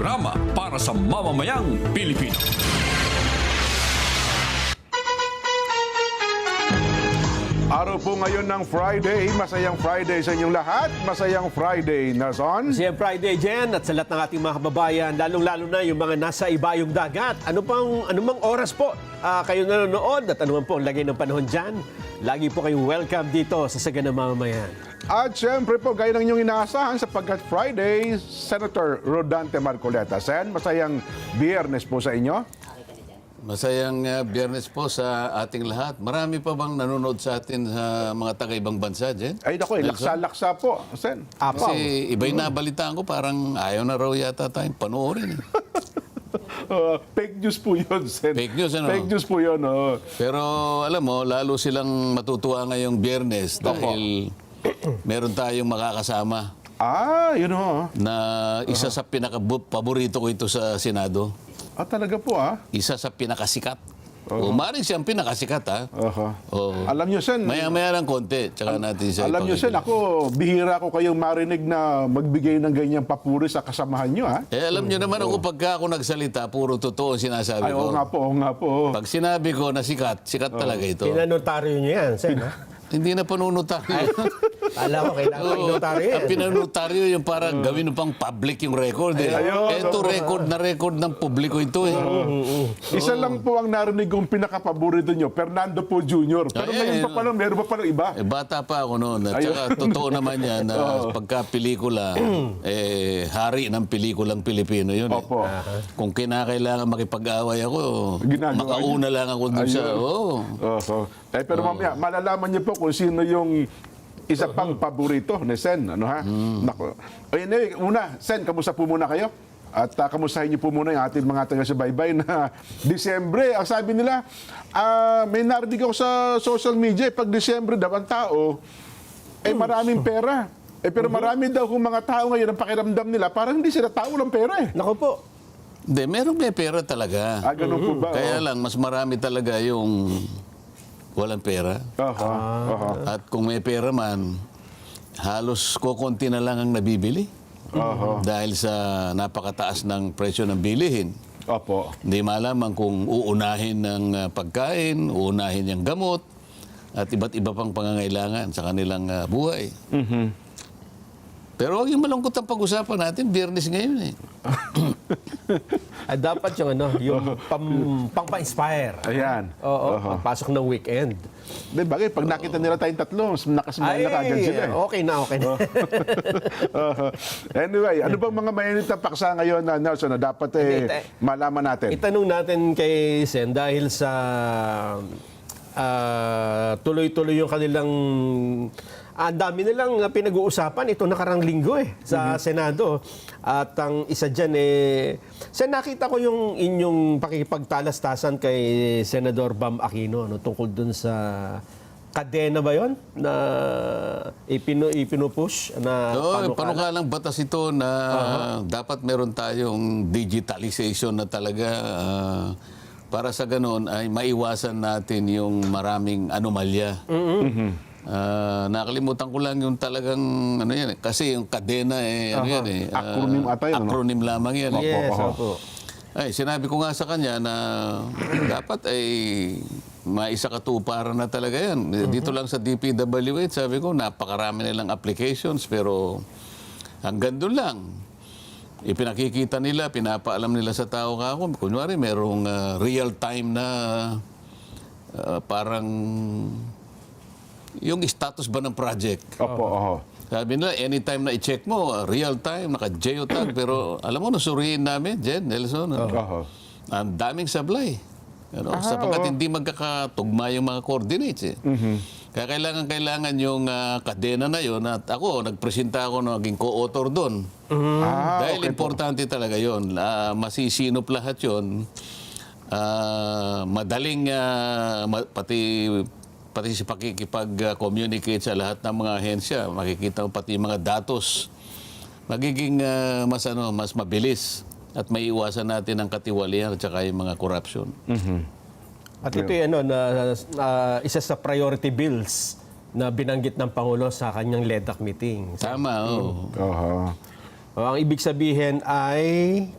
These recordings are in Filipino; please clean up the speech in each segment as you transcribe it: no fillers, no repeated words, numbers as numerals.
programa para sa mamamayang Pilipino. Araw po ngayon ng Friday. Masayang Friday sa inyong lahat. Masayang Friday, Nazon. Masayang Friday, Jen, at sa lahat ng ating mga kababayan, lalong-lalo na yung mga nasa ibayong dagat. Anumang oras po kayo nanonood at anuman po ang lagay ng panahon dyan, lagi po kayong welcome dito sa Saganang Mamamayan. At syempre po, gaya ng inyong inaasahan sapagkat Friday, Senator Rodante Marcoleta. Sen, masayang Biyernes po sa inyo. Masayang Biyernes po sa ating lahat. Marami pa bang nanonood sa atin sa mga taga-ibang bansa, Jen? Ay, naku, laksa-laksa po, Sen. Apaw. Kasi iba'y nabalitaan ko, parang ayaw na raw yata tayong panoorin. Fake news po yun, Sen. Fake news, ano? Fake news po yun, oh. Pero alam mo, lalo silang matutuwa ngayong Biyernes dahil meron tayong makakasama Ah, yun ho. na isa sa pinaka-paborito ko ito sa Senado. Ah, talaga po, ah. Isa sa pinakasikat. O maaaring siyang pinakasikat, ha? Oo. Alam nyo, Sen, Maya-maya lang konti, tsaka natin siya alam nyo, Sen, ako, bihira ko kayong marinig na magbigay ng ganyang papuri sa kasamahan nyo, ha? alam nyo naman ako, pagka ako nagsalita, puro totoo ang sinasabi Ay, ko. oo nga po, oo nga po. Pag sinabi ko na sikat, sikat talaga ito. Pinanotaryo niyo yan, Sen, ha? Hindi na panunutaryo. Alam ko, kailangan ko inotaryo yan. Ang pinanutaryo yung para gawin pang public yung record. Eh. Ito record ng publiko ito. Eh. Isa lang po ang narinig kong pinakapaborito nyo, Fernando po Jr. Pero Ay, ngayon pa palang, meron pa palang iba. Bata pa ako noon. At saka totoo naman yan na pagka pelikula, hari ng pelikulang Pilipino yun. Opo. Kung kinakailangan makipag-away ako, Ginagawa makauna lang ako dun sa... Oo. Oho. Pero mamaya, malalaman niyo po kung sino yung isa pang paborito ni Sen. Ano ha? Nako. Anyway, una, Sen, kamusta po muna kayo? At kamustahin niyo po muna yung ating mga taga-subaybay na Disyembre. Ang sabi nila, may narinig ako sa social media, pag Disyembre daw ang tao, maraming pera. Pero marami daw kung mga tao ngayon ang pakiramdam nila, parang hindi sila tao ng pera eh. Naku po. Hindi, may pera talaga. Ganun po ba? Kaya lang, mas marami talaga yung walang pera. Oho. At kung may pera man, halos kukunti na lang ang nabibili. Dahil sa napakataas ng presyo ng bilihin. Opo. Hindi malaman kung uunahin ng pagkain, uunahin yung gamot, at iba't iba pang pangangailangan sa kanilang buhay. Pero huwag yung malungkot ang pag-usapan natin, Biyernes ngayon eh. Dapat yung pang-pa-inspire. Ayan. Oo, pasok ng weekend. Di bagay, pag nakita nila tayong tatlo, nakasmile na kagad sila eh. okay na. Anyway, ano bang mga mainit na paksa ngayon na Nelson na dapat malaman natin? Itanong natin kay Sen dahil sa tuloy-tuloy yung kanilang ang dami nilang pinag-uusapan ito nakarang linggo sa Senado. At ang isa dyan Sen, nakita ko yung inyong pakikipagtalastasan kay Senador Bam Aquino tungkol dun sa kadena ba yon na ipinupush na panukalang batas ito na dapat meron tayong digitalization na talaga para sa ganoon ay maiwasan natin yung maraming anomalya. Nakalimutan ko lang yung talagang ano yan kasi yung kadena Acronym ata yun, acronym lamang yan. Yes, opo. Ay, sinabi ko nga sa kanya na dapat ay maisakatuparan na talaga yan. Dito lang sa DPWH, sabi ko, napakarami nilang applications pero hanggang doon lang. Ipinakikita nila, pinapaalam nila sa tao kako. Kunwari, merong real time na parang yung status ba ng project. Opo. Sabi nila, anytime na i-check mo, real time, naka-geotag. Pero alam mo, nasuriin namin, Jen, Nelson, ang daming sablay. Sapagkat hindi magkakatugma yung mga coordinates. Kaya kailangan yung kadena na yun. At ako, nagpresenta ako na naging co-author doon. Dahil importante talaga yun. Masisinop lahat yun. Madaling pati sa pakikipag-communicate sa lahat ng mga ahensya, makikita mo pati yung mga datos, magiging mas mabilis at may iwasan natin ang katiwalian at saka yung mga corruption. At ito isa sa priority bills na binanggit ng Pangulo sa kanyang LEDAC meeting. Tama, oo. Ang ibig sabihin ay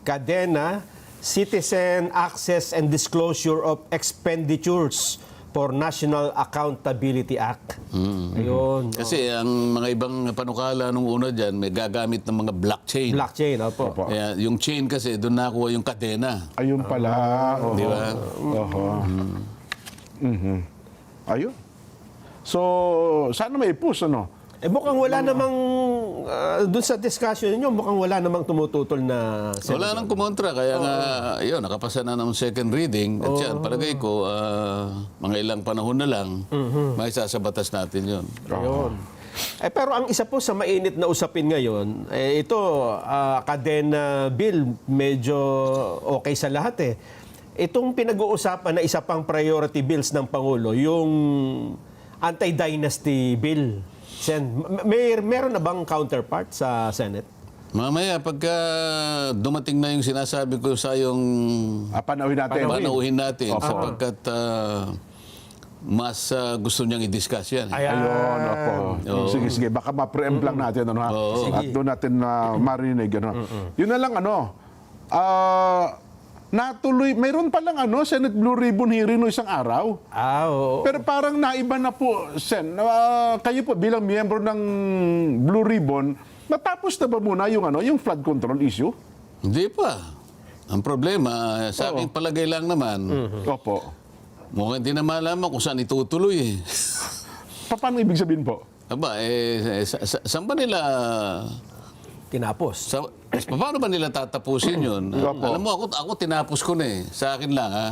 kadena, Citizen Access and Disclosure of Expenditures for National Accountability Act. Ayun. Kasi ang mga ibang panukala nung una dyan, may gagamit ng mga blockchain. Blockchain, opo. Opo. Kaya yung chain kasi, doon nakuha yung kadena. Ayun pala. Oho. Di ba? Oho. Mhm. Ayun. So, sana may push, ano? Mukhang wala namang, dun sa discussion niyo, mukhang wala namang tumututol na Wala nang kumontra, kaya nga, yun, nakapasa na ng second reading. At yan, palagay ko, mga ilang panahon na lang, may sasabatas natin yun. Ayun. Pero ang isa po sa mainit na usapin ngayon, ito, kadena bill, medyo okay sa lahat eh. Itong pinag-uusapan na isa pang priority bills ng Pangulo, yung anti-dynasty bill. Sen, meron na bang counterpart sa Senate? Mamaya, pagka dumating na yung sinasabi ko sa yung Panauhin natin. panauhin natin, sapagkat mas gusto niyang i-discuss yan. Ayun, opo. Sige. Baka ma-preempt lang natin, ano, ha? At doon natin marinig, ano. Yun na lang, ano, natuloy, mayroon palang, ano, Senate Blue Ribbon hearing no isang araw. Oo. Pero parang naiba na po, Sen. Kayo po bilang miyembro ng Blue Ribbon, natapos na ba muna yung, ano, yung flood control issue? Hindi pa. Ang problema, sa aking palagay lang naman, Opo. mukhang hindi na malaman kung saan itutuloy eh. Paano ibig sabihin po? Aba, saan ba nila... Tinapos. Paano ba nila tatapusin yun? Alam mo, ako tinapos ko na eh. Sa akin lang, ha?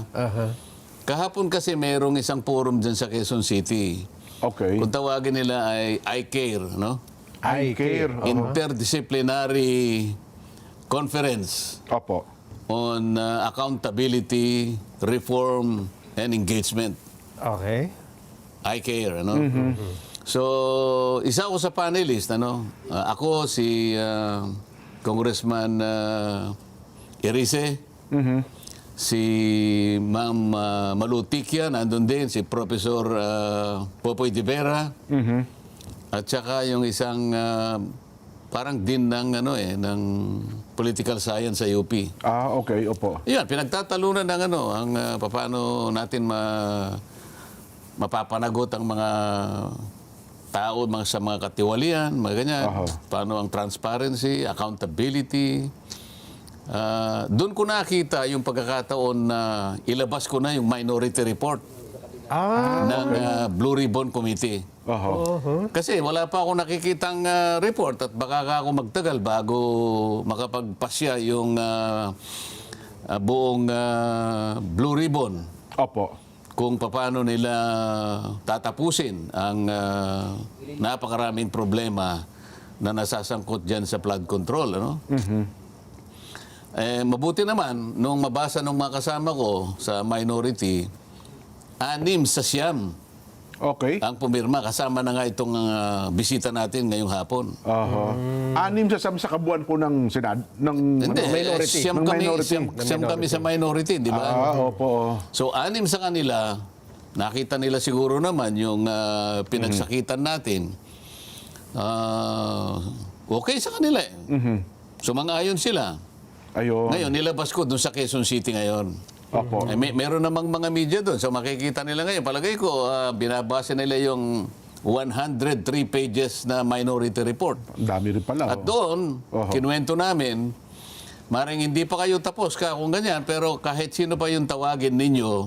Kahapon kasi mayroong isang forum dyan sa Quezon City. Okay. Kung tawagin nila ay iCare, no? I care. Interdisciplinary Conference Opo. on Accountability, Reform, and Engagement. Okay. iCare, ano? So, isa ako sa panelist, ano? Ako, si Congressman Erice, si Ma'am Malutikia, nandun din, si Professor Popoy de Vera, at saka yung isang parang din ng, ano, ng political science sa UP. Okay, opo. Yan, pinagtatalunan ng ano, ang paano natin mapapanagot ang mga tao sa mga katiwalian, mga ganyan. Paano ang transparency, accountability. Doon ko nakita yung pagkakataon na ilabas ko na yung minority report ng Blue Ribbon Committee. Kasi wala pa ako nakikitang report at baka ako magtagal bago makapagpasya yung buong Blue Ribbon. Opo. Kung paano nila tatapusin ang napakaraming problema na nasasangkot dyan sa flood control. Ano? Mabuti naman, nung mabasa ng mga kasama ko sa minority, 6 sa 9 Okay. ang pumirma. Kasama na nga itong bisita natin ngayong hapon. 6 sa kabuuan po ng Senado, ng Hindi, minority. siyam ng kami, minority. siyam kami sa minority, di ba? Opo. So, 6 sa kanila, nakita nila siguro naman yung pinagsakitan natin. Okay sa kanila eh. Sumang-ayon sila. Ayun. Ngayon, nilabas ko doon sa Quezon City ngayon. Opo. Meron namang mga media doon. So, makikita nila ngayon. Palagay ko, binabasa nila yung 103 pages na minority report. Ang dami rin pala. At doon, kinuwento namin, maring hindi pa kayo tapos kung ganyan, pero kahit sino pa yung tawagin ninyo,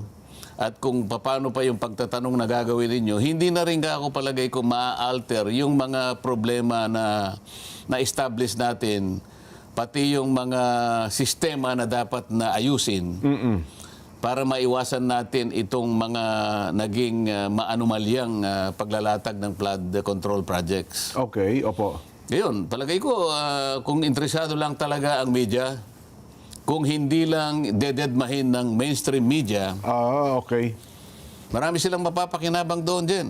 at kung paano pa yung pagtatanong na gagawin ninyo, hindi na rin ako palagay ko ma-alter yung mga problema na na-establish natin, pati yung mga sistema na dapat na ayusin para maiwasan natin itong mga naging maanumalyang paglalatag ng flood control projects. Okay, opo. Ngayon, palagay ko, kung interesado lang talaga ang media, kung hindi lang dededmahin ng mainstream media, Okay. marami silang mapapakinabang doon din.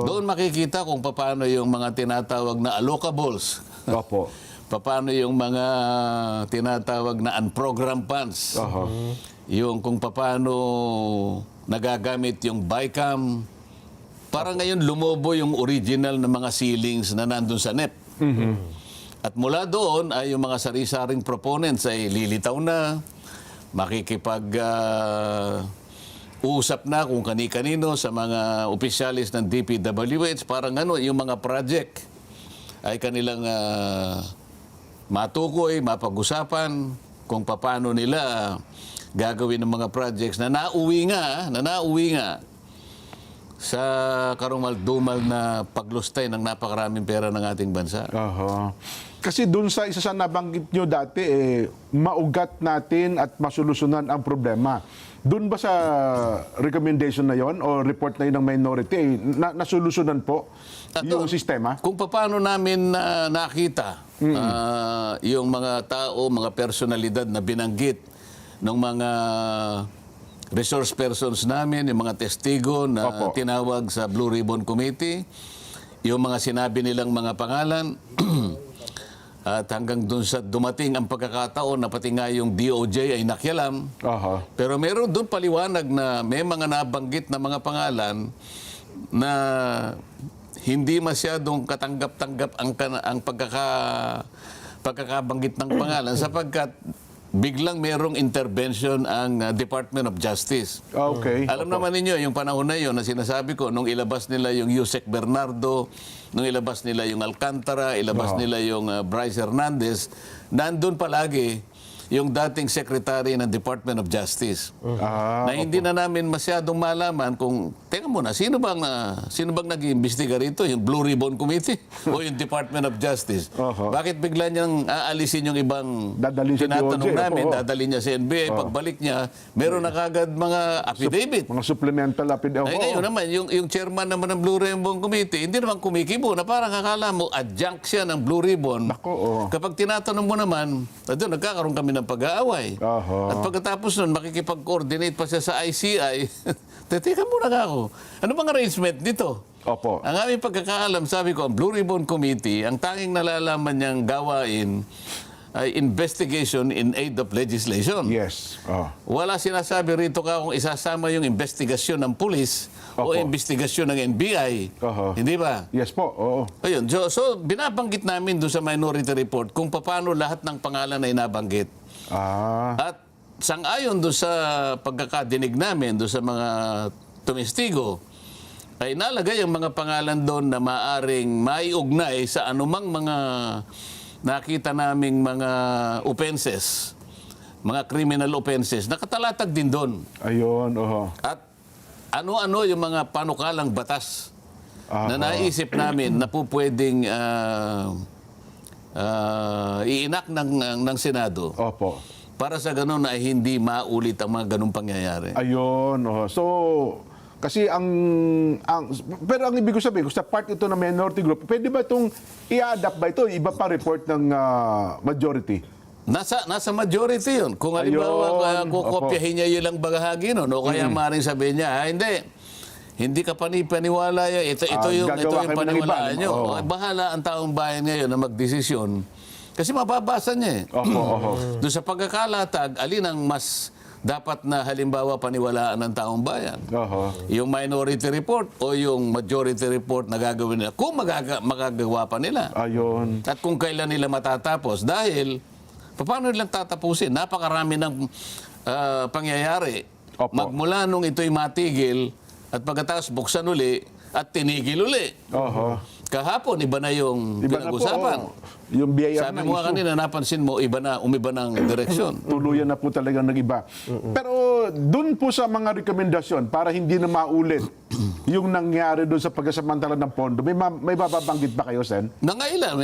Doon makikita kung paano yung mga tinatawag na allocables. Opo. Paano yung mga tinatawag na unprogrammed funds. Yung kung paano nagagamit yung BICAM. Para ngayon lumobo yung original na mga ceilings na nandun sa NEP. At mula doon ay yung mga sari-saring proponents ay lilitaw na, usap na kung kani-kanino sa mga opisyalis ng DPWH, parang yung mga project ay kanilang matukoy, mapag-usapan kung paano nila gagawin ng mga projects na nauwi nga sa karumal-dumal na paglustay ng napakaraming pera ng ating bansa. Aha. Kasi dun sa isa sa nabanggit nyo dati, maugat natin at masolusyonan ang problema. Dun ba sa recommendation na yon o report na yun ng minority, nasolusyonan po yung sistema? Kung paano namin nakita yung mga tao, mga personalidad na binanggit ng mga resource persons namin, yung mga testigo na tinawag sa Blue Ribbon Committee, yung mga sinabi nilang mga pangalan, at hanggang dun sa dumating ang pagkakataon na pati nga yung DOJ ay nakialam. Aha. Pero meron dun paliwanag na may mga nabanggit na mga pangalan na hindi masyadong katanggap-tanggap ang pagkakabanggit ng pangalan sapagkat biglang merong intervention ang Department of Justice. Okay. Alam naman ninyo, yung panahon na yun na sinasabi ko, nung ilabas nila yung Yusek Bernardo, nung ilabas nila yung Alcantara, ilabas nila yung Bryce Hernandez, nandun palagi yung dating Secretary ng Department of Justice. Na hindi na namin masyadong malaman kung, teka muna, sino bang nag-iimbestiga rito? Yung Blue Ribbon Committee o yung Department of Justice? Bakit bigla niyang aalisin yung ibang Dadalhin sa tinatanong DOJ, namin, dadalhin niya sa NBI, pagbalik niya, meron na kagad mga affidavit. Mga supplemental affidavit. Ay ngayon naman, yung chairman naman ng Blue Ribbon Committee, hindi naman kumikibo na parang akala mo, adjunct siya ng Blue Ribbon. Kapag tinatanong mo naman, doon nagkakaroon kami ng pag-aaway. At pagkatapos nun, makikipag-coordinate pa siya sa ICI. Teka muna nga ako. Ano bang arrangement dito? Opo. Ang aming pagkakaalam, sabi ko, ang Blue Ribbon Committee, ang tanging nalalaman niyang gawain ay investigation in aid of legislation. Yes. Wala sinasabi rito ka kung isasama yung investigasyon ng pulis o investigasyon ng NBI. Hindi ba? Yes po. Oo. Ayun. So, binabanggit namin doon sa minority report kung paano lahat ng pangalan ay nabanggit. At sang-ayon doon sa pagkakadinig namin doon sa mga tumestigo, ay nalagay ang mga pangalan doon na maaring maiugnay sa anumang mga nakita naming mga offenses, mga criminal offenses, nakatalatag din doon. Ayun. At ano-ano yung mga panukalang batas na naisip namin na po pwedeng iinak ng Senado. Opo. Para sa ganun ay hindi maulit ang mga ganung pangyayari. Ayun. So, kasi pero ang ibig ko sabihin, kung sa part ito ng minority group, pwede ba itong i-adapt ba ito? Iba pa report ng majority? Nasa majority yun. Kung halimbawa, kukopyahin niya yun lang bahagi nun, o kaya maaaring sabihin niya, hindi ka panipaniwala yan. Ito yung paniwalaan nyo. Bahala ang taong bayan ngayon na magdesisyon. Kasi mababasa niya eh. Doon sa pagkakalatag, alin ang mas dapat na halimbawa paniwalaan ng taong bayan? Yung minority report o yung majority report na gagawin nila? Kung magagawa pa nila. Ayun. At kung kailan nila matatapos. Dahil, paano nilang tatapusin? Napakarami ng pangyayari. Magmula nung ito'y matigil at pagkatapos buksan uli at tinigil uli. Kahapon, iba na yung pinag-usapan. Yung BIR Sabi mo nga kanina, napansin mo, umiba ng direksyon. Tuluyan na po talagang nag-iba. Pero dun po sa mga rekomendasyon, para hindi na maulit yung nangyari dun sa pagkasamantala ng pondo, may mababanggit ba kayo, Sen? Nangailan,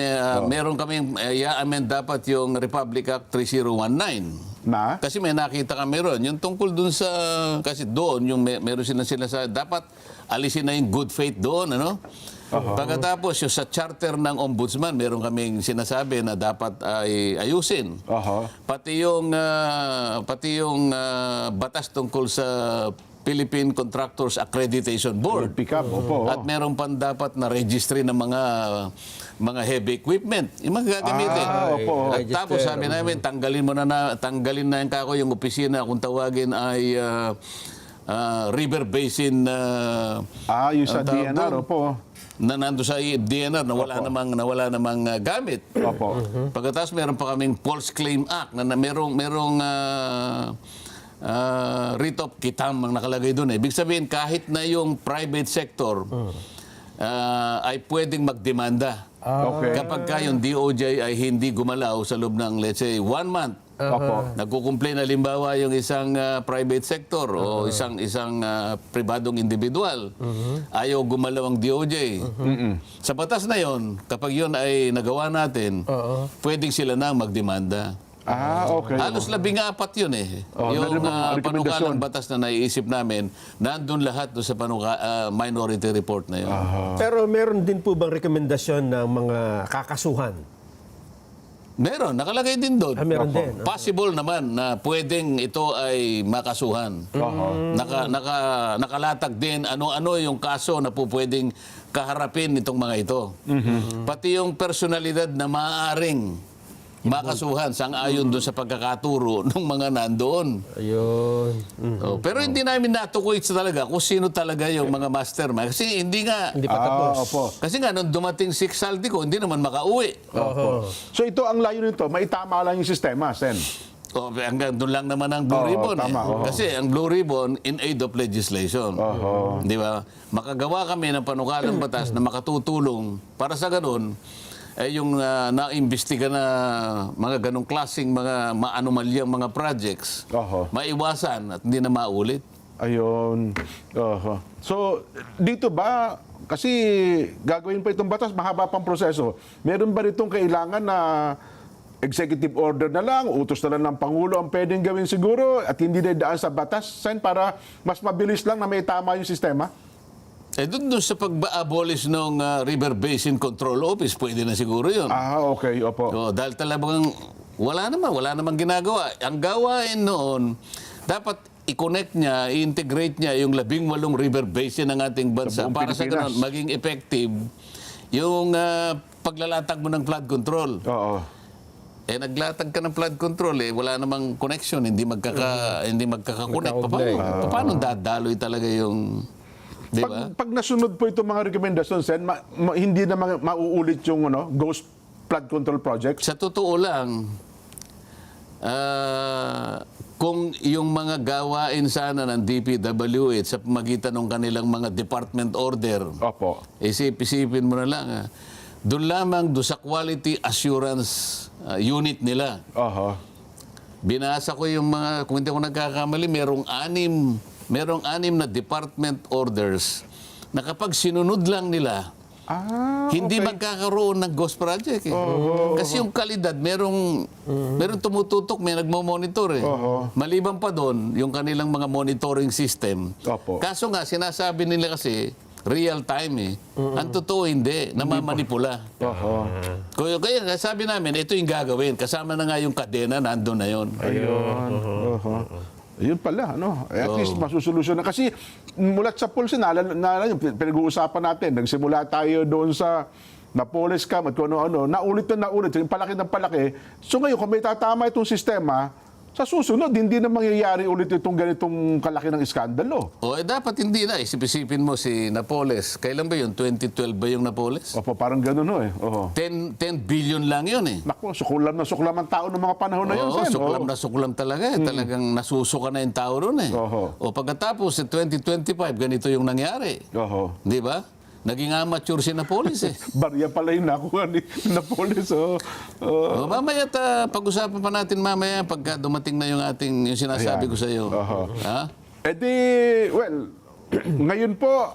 meron kaming i-amend dapat yung Republic Act 3019. Na? Kasi may nakita kami ron. Yung tungkol dun sa, kasi doon, yung meron sila sa, dapat alisin na yung good faith doon, ano? Pagkatapos, yung sa charter ng ombudsman, meron kaming sinasabi na dapat ay ayusin. Pati yung batas tungkol sa Philippine Contractors Accreditation Board. At meron pang dapat na registry ng mga heavy equipment. Yung mga gagamitin. At tapos sabi namin, tanggalin na yung opisina kung tawagin ay River Basin yung sa DNR, na nando sa DNR na wala namang gamit. Opo. Pagkatapos meron pa kaming False Claim Act na merong writ of quitam ang nakalagay doon. Ibig sabihin kahit na yung private sector ay pwedeng magdemanda. Okay. Kapag ka yung DOJ ay hindi gumalaw sa loob ng let's say 1 month. Opo. Nagkukumplain halimbawa yung isang private sector o isang pribadong individual. Ayaw gumalaw ang DOJ. Sa batas na yon, kapag yon ay nagawa natin, pwedeng sila na magdemanda. Okay. Halos 14 yun eh. Yung rekomendasyon. panukalang batas na naiisip namin, nandun lahat doon sa minority report na yun. Pero meron din po bang rekomendasyon ng mga kakasuhan? Meron, nakalagay din doon. Meron din. Possible naman na pwedeng ito ay makasuhan. Nakalatag din ano-ano yung kaso na po pwedeng kaharapin itong mga ito. Pati yung personalidad na maaaring makasuhan sang-ayon doon sa pagkakaturo ng mga nandoon. Ayun. Pero hindi namin natukoy talaga kung sino talaga yung mga mastermind. Kasi hindi nga. Hindi pa tapos. Opo. Kasi nga, nung dumating si Saldico, hindi naman makauwi. Opo. So ito ang layo nito, maitama lang yung sistema, Sen. Hanggang doon lang naman ang Blue Ribbon. tama, Kasi ang Blue Ribbon in aid of legislation. Di ba? Makagawa kami ng panukalang batas na makatutulong para sa ganun, yung naimbestiga na mga ganong klaseng mga maanomalyang mga projects, maiwasan at hindi na maulit. Ayun. So, dito ba, kasi gagawin pa itong batas, mahaba pang proseso. Meron ba itong kailangan na executive order na lang, utos na lang ng Pangulo ang pwedeng gawin siguro at hindi na daan sa batas, Sen, para mas mabilis lang na may tama yung sistema? Doon sa pag-abolish ng River Basin Control Office, pwede na siguro yun. Okay, opo. Dahil talagang wala namang ginagawa. Ang gawain noon, dapat i-connect niya, i-integrate niya yung 18 river basin ng ating bansa buong para sa Pilipinas. ganun maging effective yung paglalatag mo ng flood control. Naglatag ka ng flood control, wala namang connection, hindi magkaka-connect. Paano dadaloy talaga yung... Diba? Pag nasunod po itong mga rekomendasyon, Sen, hindi na mauulit yung ghost flood control projects? Sa totoo lang, kung yung mga gawain sana ng DPWH sa pamagitan ng kanilang mga department order, isipin mo na lang, doon lamang sa quality assurance unit nila. Binasa ko yung mga, kung hindi ako nagkakamali, merong 6 na department orders na kapag sinunod lang nila, hindi magkakaroon ng ghost project. Kasi yung kalidad, merong tumututok, may nagmo-monitor. Maliban pa doon, yung kanilang mga monitoring system. Kaso nga, sinasabi nila kasi, real time Ang totoo hindi, namamanipula. Kaya sabi namin, ito yung gagawin. Kasama na nga yung kadena, nandun na yun. Ayun pala, at least masusolusyon na. Kasi mulat sa pulse, pinag-uusapan natin, nagsimula tayo doon sa Napoles Scam at kung ano-ano, naulit, palaki ng palaki. So ngayon, kung may tatama itong sistema, sa susunod, hindi na mangyayari ulit itong ganitong kalaki ng iskandalo. Dapat hindi na. Isipin mo si Napoles. Kailan ba yun? 2012 ba yung Napoles? Parang gano'n 10 billion lang yun Naku, suklam na suklam ang tao ng mga panahon na yun, Sen. Suklam na suklam talaga Talagang nasusuka na yung tao ron pagkatapos, 2025, ganito yung nangyari. Di ba? Naging amateur si Napoles Barya pala yung nakuha ni Napoles. Mamaya pag-usapan pa natin mamaya pagka dumating na yung sinasabi ko sa iyo. Ngayon po,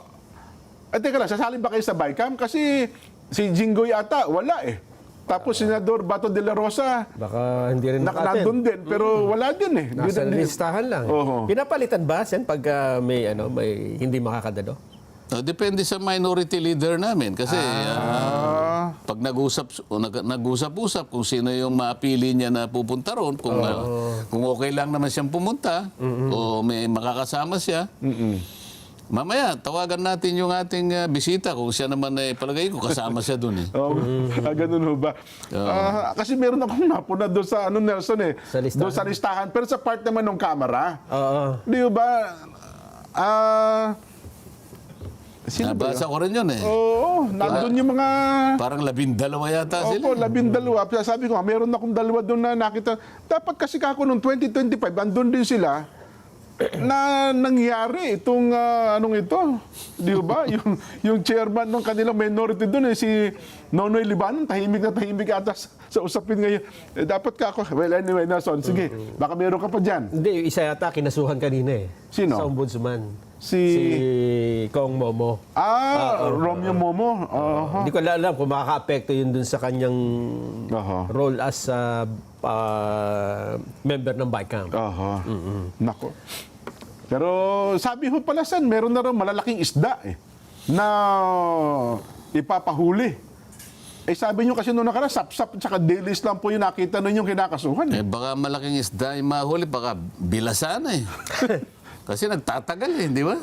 teka lang, sasali ba kayo sa BICAM? Kasi si Jinggoy ata, wala Tapos Senador Bato de la Rosa, baka hindi rin nakatin. nandun din, pero wala din Nasa listahan lang. Pinapalitan ba, Sen, pag may hindi makakadalo? Depende sa minority leader namin kasi pag nag-usap-usap kung sino yung mapili niya na pupunta ron, kung okay lang naman siyang pumunta o may makakasama siya. Mamaya, tawagan natin yung ating bisita kung siya naman palagay ko kasama siya doon Ganun ho ba? Kasi meron akong napuna doon sa Nelson Sa listahan. Doon sa listahan. Pero sa part naman ng camera. Di ba? Sino ba Nabasa ko rin yun eh. Oo, nandun yung mga... Parang 12 yata Opo, sila. 12. Sabi ko, meron akong 2 doon na nakita. Dapat kasi kako noong 2025, andun din sila na nangyari itong anong ito. Di ba? yung chairman ng kanilang minority doon, si Nonoy Libanon, tahimik na tahimik ata sa usapin ngayon. Dapat kako, well anyway, Nelson, sige, baka meron ka pa dyan. Hindi, yung isa yata kinasuhan kanina eh. Sino? Sa ombudsman. Si Kong Momo. Romeo Momo. Hindi ko alam kung makaka-apekto yun dun sa kanyang role as member ng BICAM. Nako. Pero sabi ho pala, Sen, meron na raw malalaking isda na ipapahuli. Sabi nyo kasi noong nakaraan, sap-sap at saka dilis lang po yung nakita nun yung kinakasuhan. Baka malaking isda yung mahuli, baka bilasan eh. Kasi nagtatagal eh, di ba?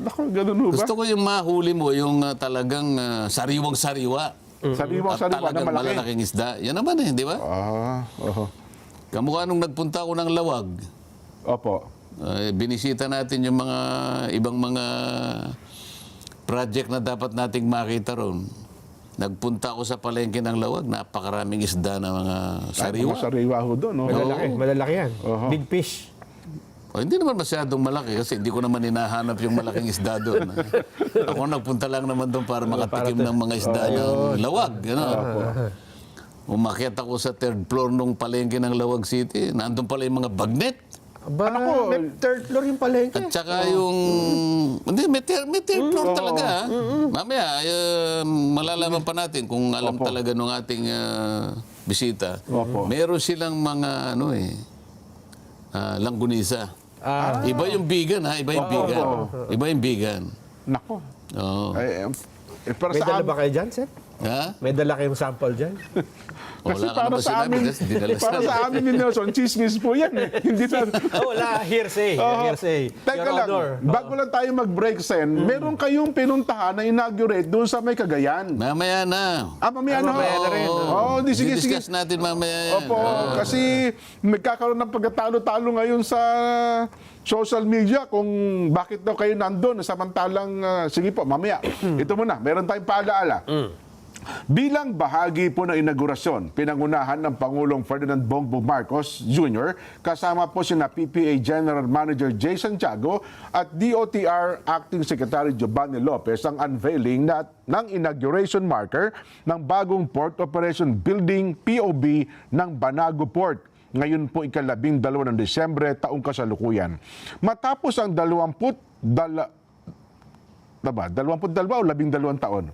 Nako, ganun ho ba? Gusto ko yung mahuli mo, yung talagang sariwang-sariwa. Sariwang-sariwa na talagang malaki. malalaking isda. Yan naman eh, di ba? Kamukha nung nagpunta ako ng Lawag. Opo. Binisita natin yung mga ibang mga project na dapat nating makita ron. Nagpunta ako sa palengke ng Lawag, napakaraming isda na mga sariwa. Mga sariwa ho doon. No? Malalaki yan. Big fish. Hindi naman masyadong malaki kasi hindi ko naman hinahanap yung malaking isda doon. Ako nagpunta lang naman doon para makatikim ng mga isda ng Lawag. Umakyat ako sa 3rd floor nung palengke ng Lawag City. Nandun pala yung mga bagnet. May third floor yung palengke. At saka yung... Hindi, may third floor talaga. Mamaya, malalaman pa natin kung alam talaga ng ating bisita. Meron silang mga langgunisa. Iba yung vegan ha, iba yung vegan. Iba yung vegan. Nako. Oo. Para May sa dala ba kayo dyan, Seth? Ha? May dala kayong sample dyan? Kasi Wala ka para naman sa sinabi, amin, kasi dinala para sa amin ni Nelson, chismis po yan. Hindi na... Wala, hearsay. Hearsay. Teka Your lang, Honor. bago lang tayo mag-break, Sen, meron kayong pinuntahan na inaugurate doon sa may Cagayan. Mamaya na. Mamaya na. mamaya na rin. Di sige. Discuss natin mamaya yan. Opo, kasi magkakaroon ng pagkatalo-talo ngayon sa social media kung bakit daw kayo nandun samantalang, sige po, mamaya. Ito muna, meron tayong paalaala. Bilang bahagi po ng inaugurasyon, pinangunahan ng Pangulong Ferdinand Bongbong Marcos Jr., kasama po sina PPA General Manager Jason Tiago at DOTR Acting Secretary Giovanni Lopez ang unveiling ng inauguration marker ng bagong Port Operation Building POB ng Banago Port. Ngayon po ika-12 ng Disyembre, taong kasalukuyan. Matapos ang 22 o 12 taon.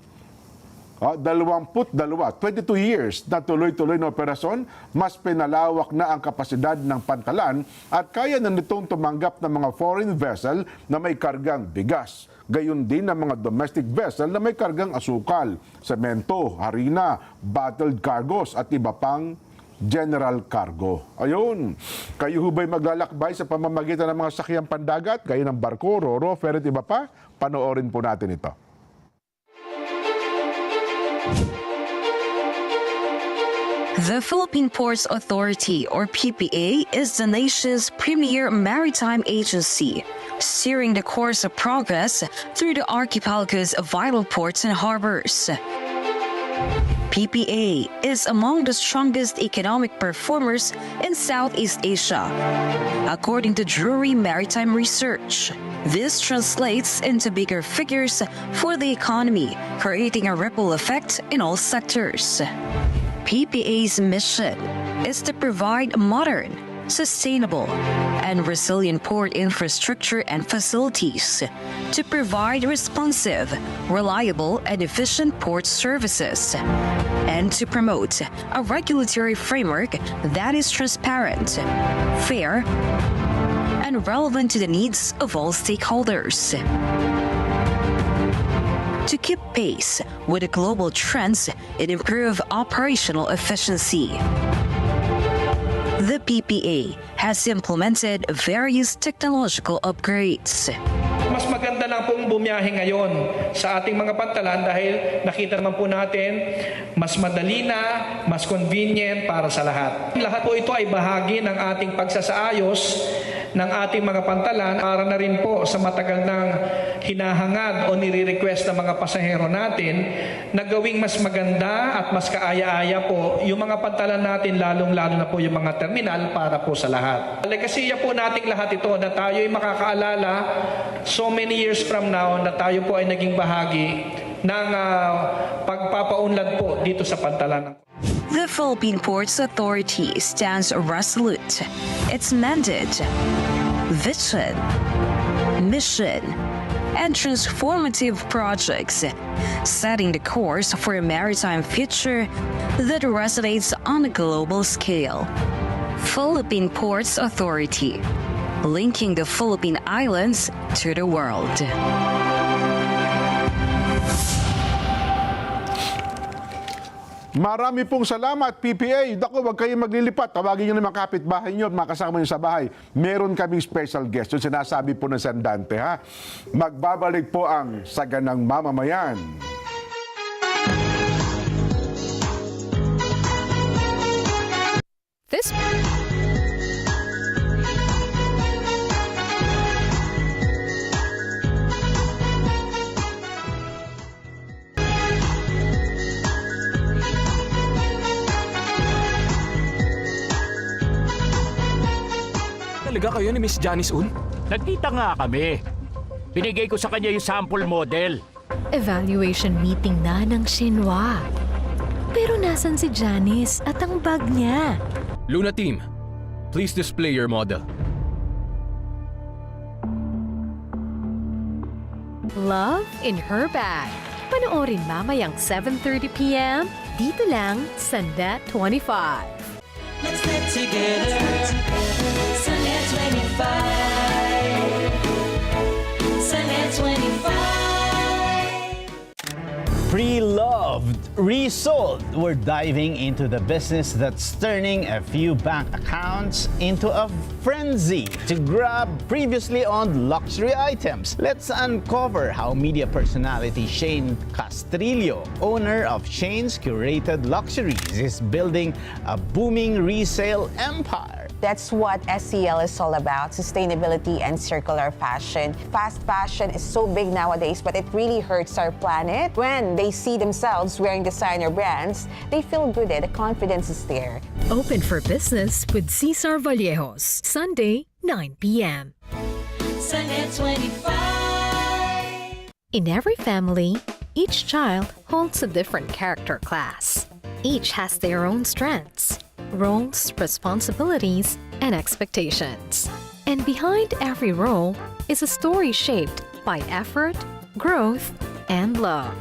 22, 22 years na tuloy-tuloy na operasyon, mas pinalawak na ang kapasidad ng pantalan at kaya na nitong tumanggap ng mga foreign vessel na may kargang bigas. Gayon din ng mga domestic vessel na may kargang asukal, semento, harina, bottled cargos at iba pang general cargo. Ayun, kayo hubay maglalakbay sa pamamagitan ng mga sakyang pandagat, gaya ng barko, roro, ferry at iba pa? Panoorin po natin ito. The Philippine Ports Authority, or PPA, is the nation's premier maritime agency, steering the course of progress through the archipelago's vital ports and harbors. PPA is among the strongest economic performers in Southeast Asia, according to Drury Maritime Research. This translates into bigger figures for the economy, creating a ripple effect in all sectors. PPA's mission is to provide modern, sustainable, and resilient port infrastructure and facilities to provide responsive, reliable, and efficient port services, and to promote a regulatory framework that is transparent, fair, and relevant to the needs of all stakeholders. To keep pace with the global trends and improve operational efficiency. The PPA has implemented various technological upgrades. Mas maganda lang pong bumiyahe ngayon sa ating mga pantalan dahil nakita naman po natin mas madali na, mas convenient para sa lahat. Lahat po ito ay bahagi ng ating pagsasaayos ng ating mga pantalan para na rin po sa matagal ng hinahangad o nire-request ng mga pasahero natin na gawing mas maganda at mas kaaya-aya po yung mga pantalan natin, lalong-lalo na po yung mga terminal para po sa lahat. Legasiya po nating lahat ito na tayo ay makakaalala so many years from now na tayo po ay naging bahagi ng pagpapaunlad po dito sa pantalan. The Philippine Ports Authority stands resolute. Its mandate, vision, mission, and transformative projects, setting the course for a maritime future that resonates on a global scale. Philippine Ports Authority, linking the Philippine Islands to the world. Marami pong salamat, PPA. Dako, wag kayong maglilipat. Tawagin nyo naman kapitbahay nyo at makasama nyo sa bahay. Meron kaming special guest. Yung sinasabi po ng Sandante, ha? Magbabalik po ang Saganang Mamamayan. This Talaga kayo ni Miss Janice Un? Nagkita nga kami. Binigay ko sa kanya yung sample model. evaluation meeting na ng Shinwa. Pero nasan si Janice at ang bag niya? Luna Team, please display your model. Love in her bag. Panoorin mamayang 7:30 p.m. dito lang sa Net 25. Let's get together. Sunday 25. Sunday 25. Pre-loved, resold. We're diving into the business that's turning a few bank accounts into a frenzy to grab previously owned luxury items. Let's uncover how media personality Shane Castrillo, owner of Shane's Curated Luxuries, is building a booming resale empire. That's what SCL is all about, sustainability and circular fashion. Fast fashion is so big nowadays, but it really hurts our planet. When they see themselves wearing designer brands, they feel good, the confidence is there. Open for business with Cesar Vallejos, Sunday, 9 p.m. Sunday 25. In every family, each child holds a different character class. Each has their own strengths, roles, responsibilities, and expectations. And behind every role is a story shaped by effort, growth, and love.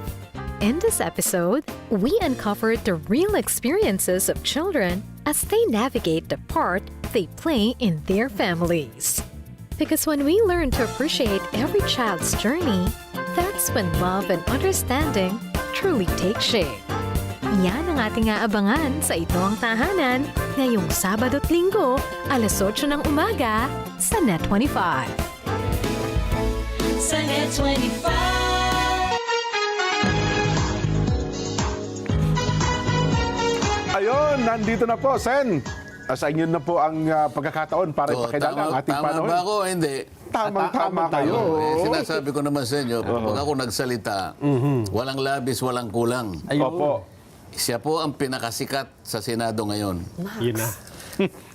In this episode, we uncovered the real experiences of children as they navigate the part they play in their families. Because when we learn to appreciate every child's journey, that's when love and understanding truly take shape. Yan ang ating aabangan sa Ito Ang Tahanan ngayong Sabado at Linggo, alas 8 ng umaga sa Net 25. Sunday 25. Ayun, nandito na po, Sen. Sa inyo na po ang pagkakataon para ipakilala ang ating tama panahon. ba ako? Hindi. Tamang-tama kayo. Sinasabi ko naman sa inyo, pag ako nagsalita, walang labis, walang kulang. Opo. Siya po ang pinakasikat sa Senado ngayon. Yun na.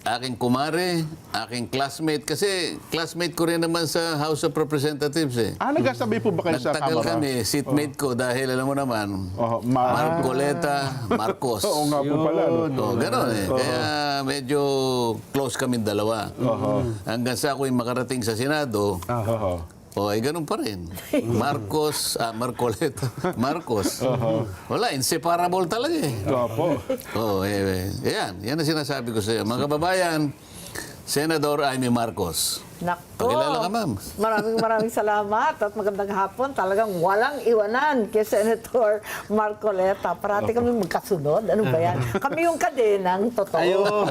Aking kumare, aking classmate. Kasi classmate ko rin naman sa House of Representatives eh. Nagkasabay po ba kayo sa Nagtagal Kamara? kami, seatmate ko dahil alam mo naman, Marcoleta, Marcos. Oo nga po pala. No? So, gano'n eh. Kaya medyo close kami dalawa. Hanggang sa ako'y makarating sa Senado, ay ganun pa rin. Marcoleta, Marcos. Wala, inseparable talaga eh. Opo. Yan ang sinasabi ko sa iyo. Mga kababayan, Senador Amy Marcos. Nako. Pakilala ka, ma'am. Maraming salamat at magandang hapon. Talagang walang iwanan kay Senator Marcoleta. Parati kami magkasunod. Ano ba yan? Kami yung kadenang totoo.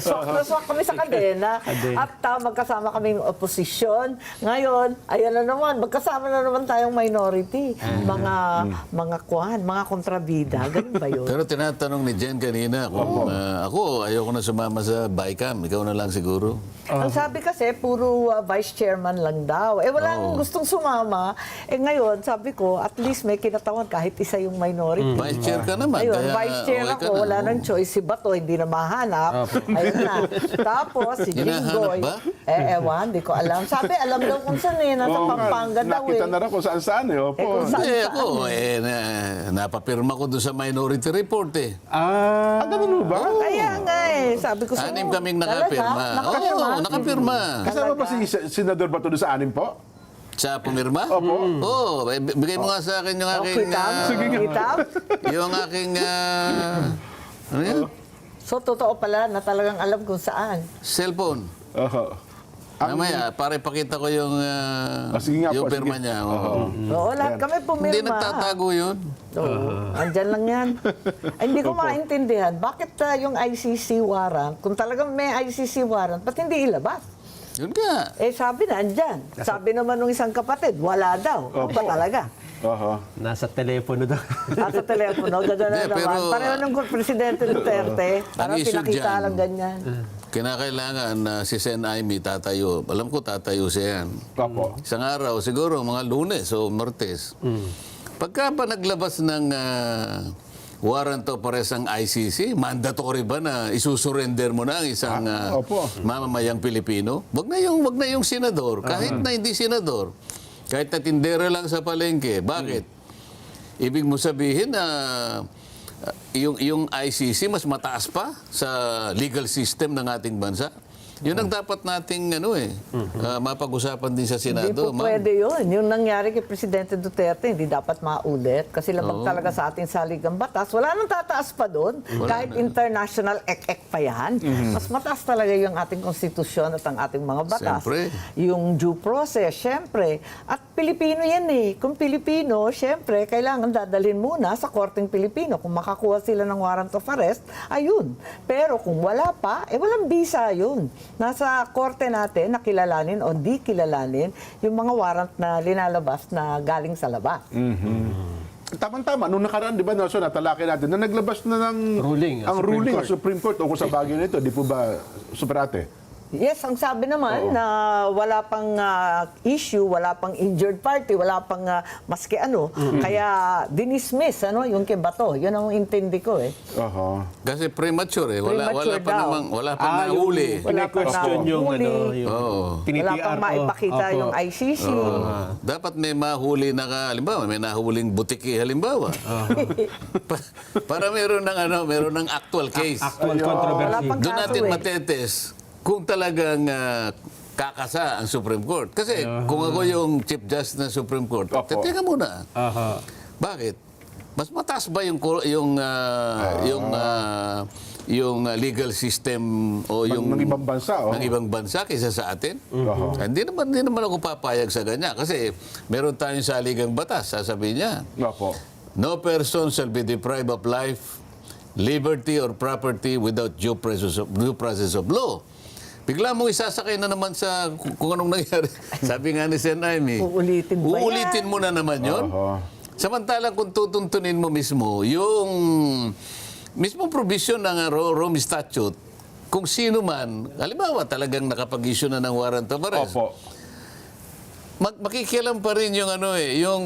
Swak na swak kami sa kadena. At magkasama kaming oposisyon. Ngayon, ayan na naman, magkasama na naman tayong minority. Mga kontrabida. Ganun ba yun? Pero tinatanong ni Jen kanina kung ako, ayoko na sumama sa BICAM. Ikaw na lang siguro. Ang sabi kasi, puro vice chairman lang daw. Walang gustong sumama. Ngayon, sabi ko, at least may kinatawan kahit isa yung minority. Vice chair ka naman. Ayun, kaya vice chair okay ako, ka na. wala nang choice. Si Bato, hindi na mahanap. Ayun na. Tapos, si Hinahanap Jinggoy. ba? Ewan, di ko alam. Sabi, alam daw kung saan nasa Pampanga daw Nakita na rin kung saan eh. Opo. kung saan Hindi, ako, napapirma ko doon sa Minority Report eh. Ganun ba? Kaya nga sabi ko sa Anim kaming nakapirma. Oo, nakapirma. Kasama ba si Senador Bato doon sa anim po? Sa pumirma? Opo. Oo, bigay mo nga sa akin yung aking... Kitab? yung aking... ano yan? So, totoo pala na talagang alam kung saan. Cellphone. Mamaya, para ipakita ko yung, sige nga yung po, pirma sige. niya. Oo. Oo, lahat kami pumirma. Hindi nagtatago yun. Oo, andyan lang yan. Ay, hindi ko maintindihan. Bakit yung ICC warrant, kung talagang may ICC warrant, ba't hindi ilabas? Yun nga. Sabi na, andyan. Sabi naman ng isang kapatid, wala daw. Ano ba talaga? Nasa telepono daw. Nasa telepono, gano'n na Hindi, naman. pero- Pareho ng Presidente Duterte. Parang issue pinakita dyan, lang ganyan. Kinakailangan na si Sen Aimee tatayo. Alam ko tatayo siya yan. Opo. Isang araw, siguro mga Lunes o Martes. Pagka pa naglabas ng warrant of arrest ang ICC, mandatory ba na isusurrender mo na ang isang opo. mamamayang Pilipino? Wag na yung senador, kahit na hindi senador. Kahit na tindera lang sa palengke. Bakit? Ibig mo sabihin na yung ICC mas mataas pa sa legal system ng ating bansa? Yun ang dapat nating mapag-usapan din sa Hindi Senado. po pwede yun. Yung nangyari kay Presidente Duterte, hindi dapat maulit. Kasi labag talaga sa ating saligang batas. Wala nang tataas pa doon. Kahit international ek-ek pa yan. Mas mataas talaga yung ating konstitusyon at ang ating mga batas. Siyempre. Yung due process, syempre. At Pilipino yan eh. Kung Pilipino, syempre, kailangan dadalhin muna sa korteng Pilipino. Kung makakuha sila ng warrant of arrest, ayun. Pero kung wala pa, walang visa yun. Nasa korte natin na kilalanin o di kilalanin yung mga warrant na linalabas na galing sa labas. Tama-tama. Nung nakaraan, di ba, Nelson, natalakay natin na naglabas na ng Ruling, ang Supreme ruling Court. ng Supreme Court tungkol sa bagay nito. Di po ba, Superate? Yes, ang sabi naman na wala pang issue, wala pang injured party, wala pang maski ano. Kaya dinismiss yung kay Bato. Yun ang intindi ko eh. Kasi premature eh. Wala Premature pa daw. namang, wala pa nahuli. Wala pang question yung nahuli. Wala pang maipakita yung ICC. Dapat may mahuli na halimbawa, may nahuling butiki halimbawa. Para meron ng actual case. Actual Wala controversy. pang Doon kaso natin eh. matetes kung talagang kakasa ang Supreme Court. Kasi kung ako yung Chief Justice ng Supreme Court, teka muna. Bakit? Mas mataas ba yung legal system o yung ng ibang bansa, ng ibang bansa kaysa sa atin? Hindi naman ako papayag sa ganyan kasi meron tayong saligang batas, sasabihin niya. No person shall be deprived of life, liberty or property without due process of law. Bigla mong isasakay na naman sa kung anong nangyari. Sabi nga ni Sen Aimee, uulitin mo na naman yun. Samantalang kung tutuntunin mo mismo, yung mismo provision ng Rome Statute, kung sino man, halimbawa talagang nakapag-issue na ng warrant of arrest, makikialam pa rin yung yung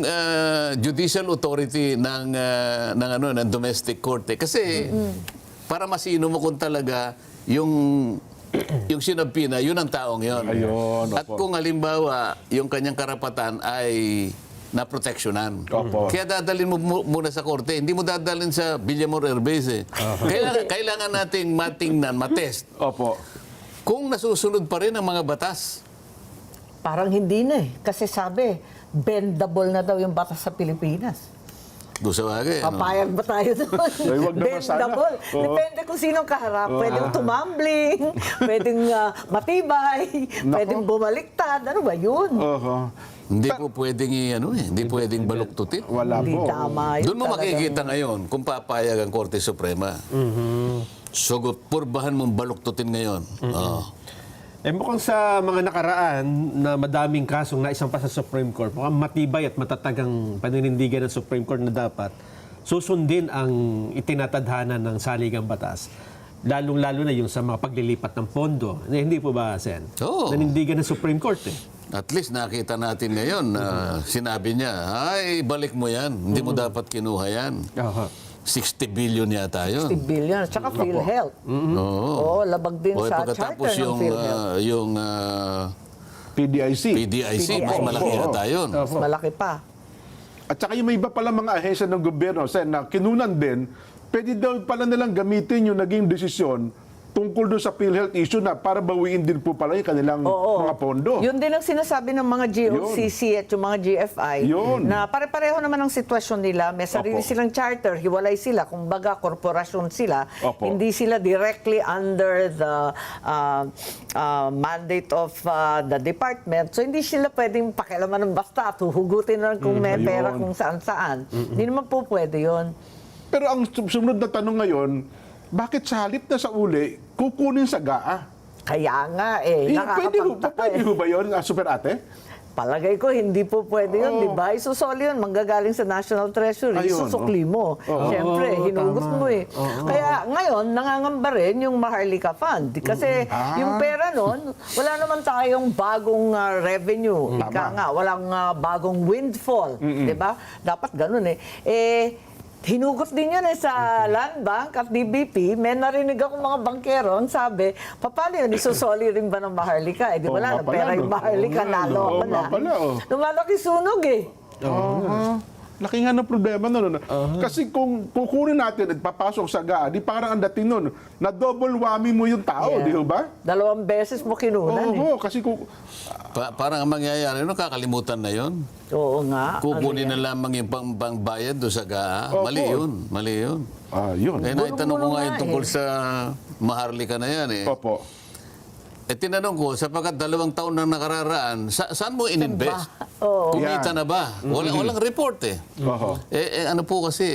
judicial authority ng domestic court kasi para masino mo kung talaga yung sinabi yun ang taong yun. At kung halimbawa yung kanyang karapatan ay naproteksyonan. Kaya dadalhin mo muna sa korte. Hindi mo dadalhin sa Villamor Airbase. Kailangan nating matingnan, matest. Kung nasusunod pa rin ang mga batas. Parang hindi na eh. Kasi sabi, bendable na daw yung batas sa Pilipinas. Doon sa bagay. Papayag ba tayo doon? Ay, wag naman sana. Bendable. Oo. Depende kung sinong kaharap. Pwedeng tumambling, pwedeng matibay, pwedeng bumaliktad. Ano ba yun? Hindi po pwedeng hindi pwedeng baluktutin. Wala Hindi po. tama yun. Doon mo talagang- makikita ngayon kung papayag ang Korte Suprema. Sugot, purbahan mong baluktutin ngayon. Mukhang sa mga nakaraan na madaming kasong naisampa sa Supreme Court, mukhang matibay at matatag ang paninindigan ng Supreme Court na dapat susundin ang itinatadhana ng saligang batas. Lalong-lalo na yung sa mga paglilipat ng pondo. Hindi po ba, Sen? Oo. Nanindigan ng Supreme Court eh. At least nakita natin ngayon na sinabi niya, ay, balik mo yan. Hindi mo dapat kinuha yan. 60 billion yata yun. 60 billion. Tsaka PhilHealth. Oo, labag din O, sa pagkatapos charter ng PhilHealth. yung PDIC. PDIC, mas malaki yata yun. Mas malaki pa. At saka yung may iba pala mga ahensya ng gobyerno, Sen, na kinunan din, pwede daw pala nilang gamitin yung naging desisyon tungkol doon sa PhilHealth issue na para bawiin din po pala yung kanilang mga pondo. Yun din ang sinasabi ng mga GOCC at yung mga GFI na pare-pareho naman ang sitwasyon nila. May sarili silang charter, hiwalay sila, kumbaga korporasyon sila. Hindi sila directly under the mandate of the department. So hindi sila pwedeng pakialaman ng basta at huhugutin lang kung may pera kung saan-saan. Hindi naman po pwede yun. Pero ang sumunod na tanong ngayon, bakit sa halip na sa uli, kukunin sa GAA? Kaya nga Pwede ho ba yun, Super Ate? Palagay ko, hindi po pwede yun, di ba? Isusoli yun, manggagaling sa National Treasury, isusukli mo. Siyempre, hinugot mo eh. Kaya ngayon, nangangamba rin yung Maharlika Fund. Kasi yung pera nun, wala naman tayong bagong revenue. Ika nga, walang bagong windfall. Di ba? Dapat ganun eh. Hinugot din yan sa Land Bank at DBP. May narinig akong mga bankero ang sabi, paano yun, isusoli rin ba ng Maharlika? Di wala na pera yung Maharlika, nalo ako na. Lumalaki sunog eh. Laki nga ng problema nun. Kasi kung kukunin natin at papasok sa GAA, di parang ang dating nun, na double whammy mo yung tao, di ba? 2 beses mo kinunan eh. Kasi kung... Parang ang mangyayari, kakalimutan na yon. Oo nga. Kukunin na lamang yung pangbayad doon sa GAA. Mali yun. Mali yun. Yun. Naitanong ko nga yung tungkol sa Maharlika na yan eh. Opo. Tinanong ko, sapagkat 2 taon na nakararaan, saan mo ininvest? Kumita na ba? Walang report eh. Ano po kasi...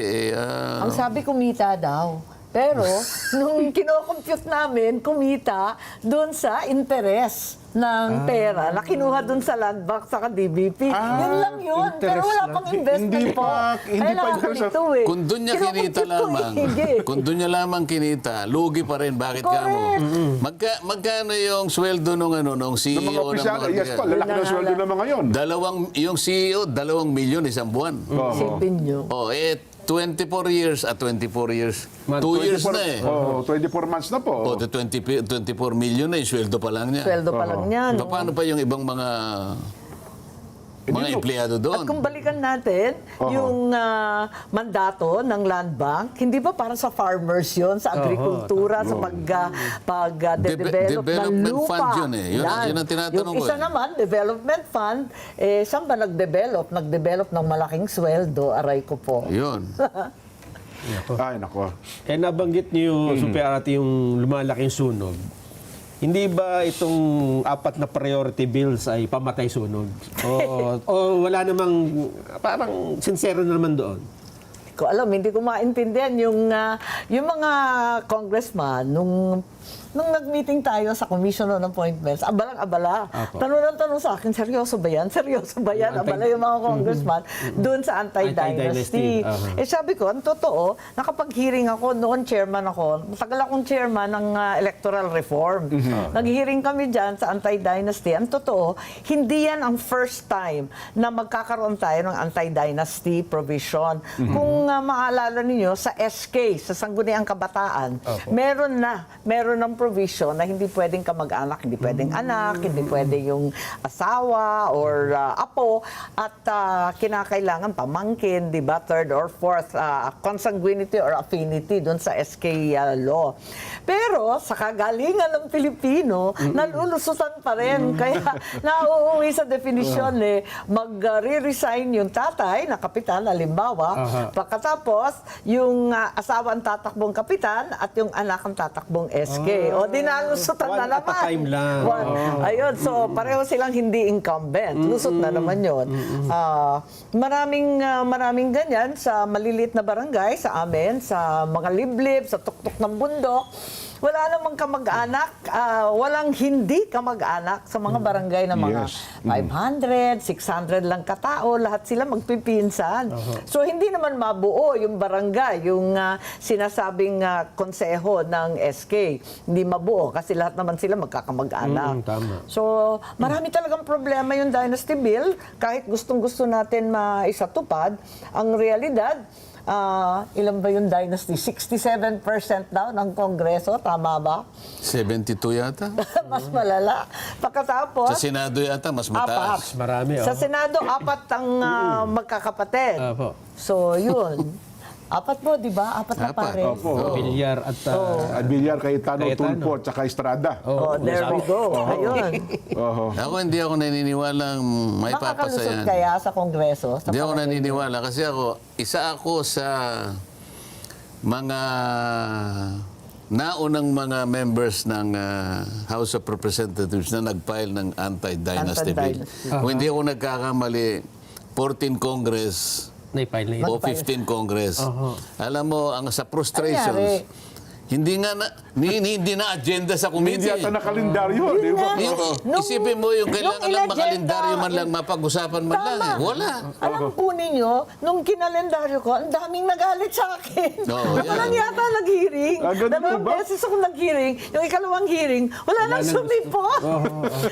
Ang sabi kumita daw. Pero, nung kinocompute namin, kumita doon sa interest ng pera na kinuha doon sa Land Bank sa DBP. Yun lang yun. Pero wala pang investment po. Hindi pa ito eh. Kung doon niya kinita lamang, kung doon niya lamang kinita, lugi pa rin. Bakit ka mo? Magkano yung sweldo nung CEO ng mga... Yes pa, lalaki ng sweldo naman ngayon. Yung CEO, 2 milyon isang buwan. Isipin nyo. 24 years at 24 years. 2 years na eh. 24 months na po. 24 million na yung sweldo pa lang niya. Sweldo pa lang yan. Paano pa yung ibang mga empleyado doon? At kung balikan natin yung mandato ng Land Bank, hindi ba para sa farmers yun, sa agrikultura, sa pag-develop ng lupa? Fund yun eh. Yun ang tinatanong ko. Yung isa naman, development fund, saan ba nag-develop? Nag-develop ng malaking sweldo, aray ko po. Yun. Ay, nako. Nabanggit niyo, Super Ate, yung lumalaking sunog. Hindi ba itong 4 na priority bills ay pamatay sunog? O wala namang, parang sincero na naman doon? Hindi ko maintindihan yung mga congressman nung nag-meeting tayo sa Commission on Appointments, abalang-abala. Tanong sa akin, seryoso ba yan? Seryoso ba yan? Abala yung mga congressman doon sa anti-dynasty. Sabi ko, ang totoo, nakapag-hearing ako, noon chairman ako, matagal akong chairman ng electoral reform. Nag-hearing kami dyan sa anti-dynasty. Ang totoo, hindi yan ang first time na magkakaroon tayo ng anti-dynasty provision. Kung maalala ninyo, sa SK, sa Sangguniang Kabataan, meron ng provision na hindi pwedeng kamag-anak, hindi pwedeng anak, hindi pwedeng yung asawa or apo, at kinakailangan pamangkin, di ba, third or fourth consanguinity or affinity doon sa SK law. Pero sa kagalingan ng Pilipino, nalulusutan pa rin. Kaya nauuwi sa definisyon mag-re-resign yung tatay na kapitan, halimbawa, pagkatapos yung asawa ang tatakbong kapitan at yung anak ang tatakbong SK. O dinalusutan One na at a naman. time lang. Ayun, so pareho silang hindi incumbent. Lusot na naman yun. Maraming ganyan sa maliliit na barangay, sa amin, sa mga liblib, sa tuktok ng bundok. Wala namang kamag-anak, walang hindi kamag-anak sa mga barangay na mga 500, 600 lang katao, lahat sila magpipinsan. So hindi naman mabuo yung barangay, yung sinasabing konseho ng SK. Hindi mabuo kasi lahat naman sila magkakamag-anak. Tama. So marami talagang problema yung Dynasty Bill, kahit gustong-gusto natin maisatupad, ang realidad, ilan ba yung dynasty? 67% daw ng Kongreso, tama ba? 72 yata. Mas malala. Pagkatapos, Sa Senado yata, mas mataas. Marami, sa Senado, 4 ang magkakapatid. Opo. So, yun. 4 po, di ba? 4 na 4. pare. Opo. Bilyar at... At Villar, Cayetano, Tulfo, at saka Estrada. Oh, there we go. Ayun. Ako hindi ako naniniwalang may Makakalusot papasayan. kaya sa Kongreso? Sa Hindi ako Parlamento? naniniwala kasi isa ako sa mga naunang mga members ng House of Representatives na nag-file ng anti-dynasty bill. Anti-dynasty. Kung hindi ako nagkakamali, 14 Congress Naipile o 15 Congress. Alam mo, ang sa frustrations, Anyari? hindi na agenda sa Hindi committee. yata na kalendaryo, di ba? Isipin mo yung kailangan lang makalendaryo man lang, mapag-usapan man lang. Tama. Wala. Alam po ninyo, nung kinalendaryo ko, ang daming nagalit sa akin. Oo, yan. Walang yata nag-hearing. Ganun Dalawang po ba? beses ako nag-hearing. Yung ikalawang hearing, wala nang sumipot.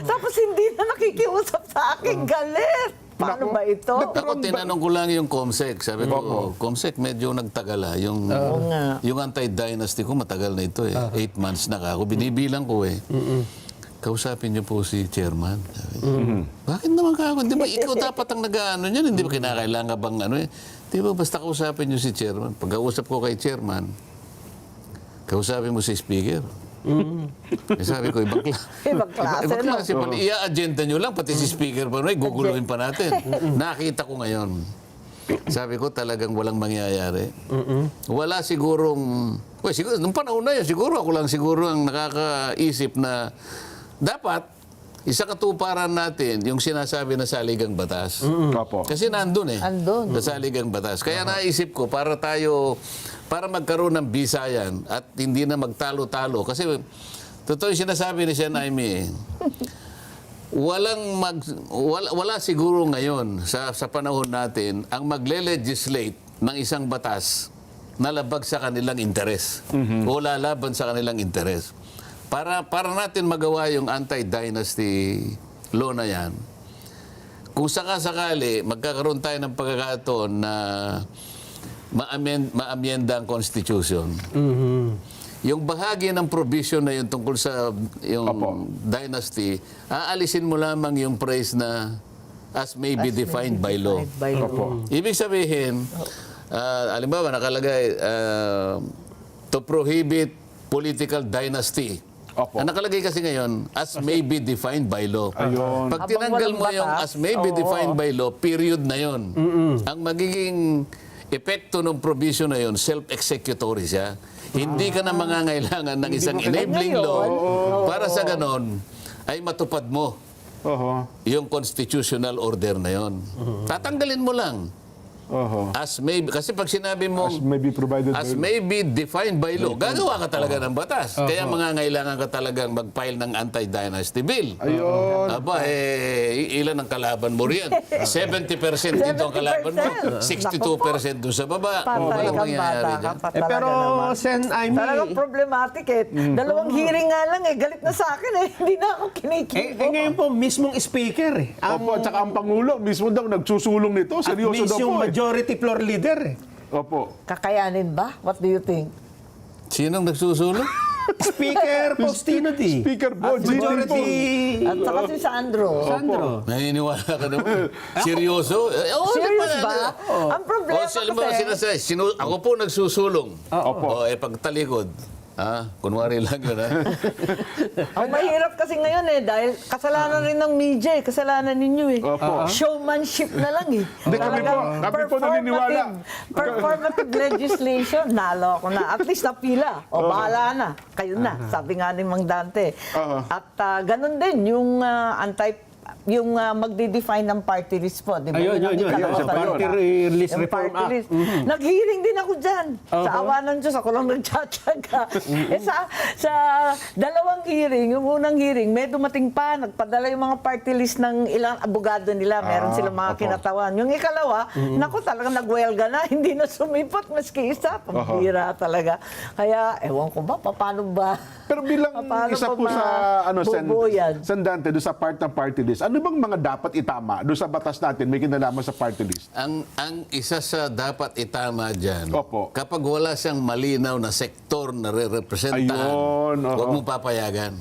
Tapos hindi na nakikiusap sa akin. Galit. Paano ba ito? Ako tinanong ko lang yung COMSEC. Sabi ko, COMSEC medyo nagtagal Yung anti-dynasty ko matagal na ito 8 months na ako. Binibilang ko Kausapin niyo po si chairman. Sabi, bakit naman ako? Di ba ikaw dapat ang nag-ano niyan? Hindi ba kinakailangan bang Di ba basta kausapin niyo si chairman? Pagkausap ko kay chairman, kausapin mo si speaker. Sabi ko, ibang klase pala. I-agenda nyo lang, pati si speaker pa guguluhin pa natin. Nakita ko ngayon. Sabi ko, talagang walang mangyayari. Wala sigurong... siguro, nung panahon na yun, siguro ako lang siguro ang nakakaisip na dapat isa katuparan natin yung sinasabi na saligang batas. Kasi nandun Andun. Sa saligang batas. Kaya naisip ko, para magkaroon ng bisayan at hindi na magtalo-talo. Kasi totoo yung sinasabi ni Sen. Aimee, wala siguro ngayon sa panahon natin ang magle-legislate ng isang batas na labag sa kanilang interes o lalaban sa kanilang interes. Para natin magawa yung anti-dynasty law na yan, kung sakasakali magkakaroon tayo ng pagkakataon na ma-amyenda ang Constitution, yung bahagi ng provision na yun tungkol sa yung dynasty, aalisin mo lamang yung phrase na as may be defined by law. Ibig sabihin, halimbawa nakalagay to prohibit political dynasty. Ang nakalagay kasi ngayon, as may be defined by law. Pag tinanggal mo yung as may be defined by law, period na yun. Ang magiging epekto ng provision na yun, self-executory siya. Hindi ka na mangangailangan ng isang enabling law para sa ganon ay matupad mo yung constitutional order na yun. Tatanggalin mo lang. As may, kasi pag sinabi mo as may be defined by law, gagawa ka talaga ng batas. Kaya mangangailangan ka talagang mag-file ng anti-dynasty bill. Aba, ilan ang kalaban mo riyan? 70% dito ang kalaban mo. 62% doon sa baba. Walang mangyayari dyan. Pero, Sen. Aimee... Talagang problematic Dalawang hearing nga lang galit na sa akin Hindi na ako kinikibo. Ngayon po, mismong speaker Opo, at saka ang Pangulo, mismo daw nagsusulong nito. Seryoso daw po majority floor leader Opo. Kakayanin ba? What do you think? Sinong nagsusulong? Speaker Faustino D. Speaker Boji din po. Majority At saka si Sandro. Naniniwala ka naman. Seryoso? Serious ba? Ang problema alam mo, kasi... ako po nagsusulong. Opo. Pagtalikod. Kunwari lang yun, Ang mahirap kasi ngayon dahil kasalanan rin ng media, kasalanan ninyo Opo. Showmanship na lang Hindi, kami po naniniwala. Performative legislation, nalo ako na. At least napila. O bahala na. Kayo na. Sabi nga ni Mang Dante. At ganun din yung yung magde-define ng party list po, di ba? Ayun. Sa Party List Reform Act. Nag-hearing din ako dyan. Sa awa ng Diyos, ako lang nagtsatsaga. Sa dalawang hearing, yung unang hearing, may dumating pa, nagpadala yung mga party list ng ilang abogado nila. Meron silang mga kinatawan. Yung ikalawa, naku, talagang nagwelga na. Hindi na sumipat, maski isa. Pambira talaga. Kaya, ewan ko ba, paano ba? Pero bilang isa po sa Sen Dante, doon sa part ng party list, ano bang mga dapat itama doon sa batas natin may kinalaman sa party list? Ang isa sa dapat itama dyan, Opo. kapag wala siyang malinaw na sektor na re-representahan, huwag mo papayagan.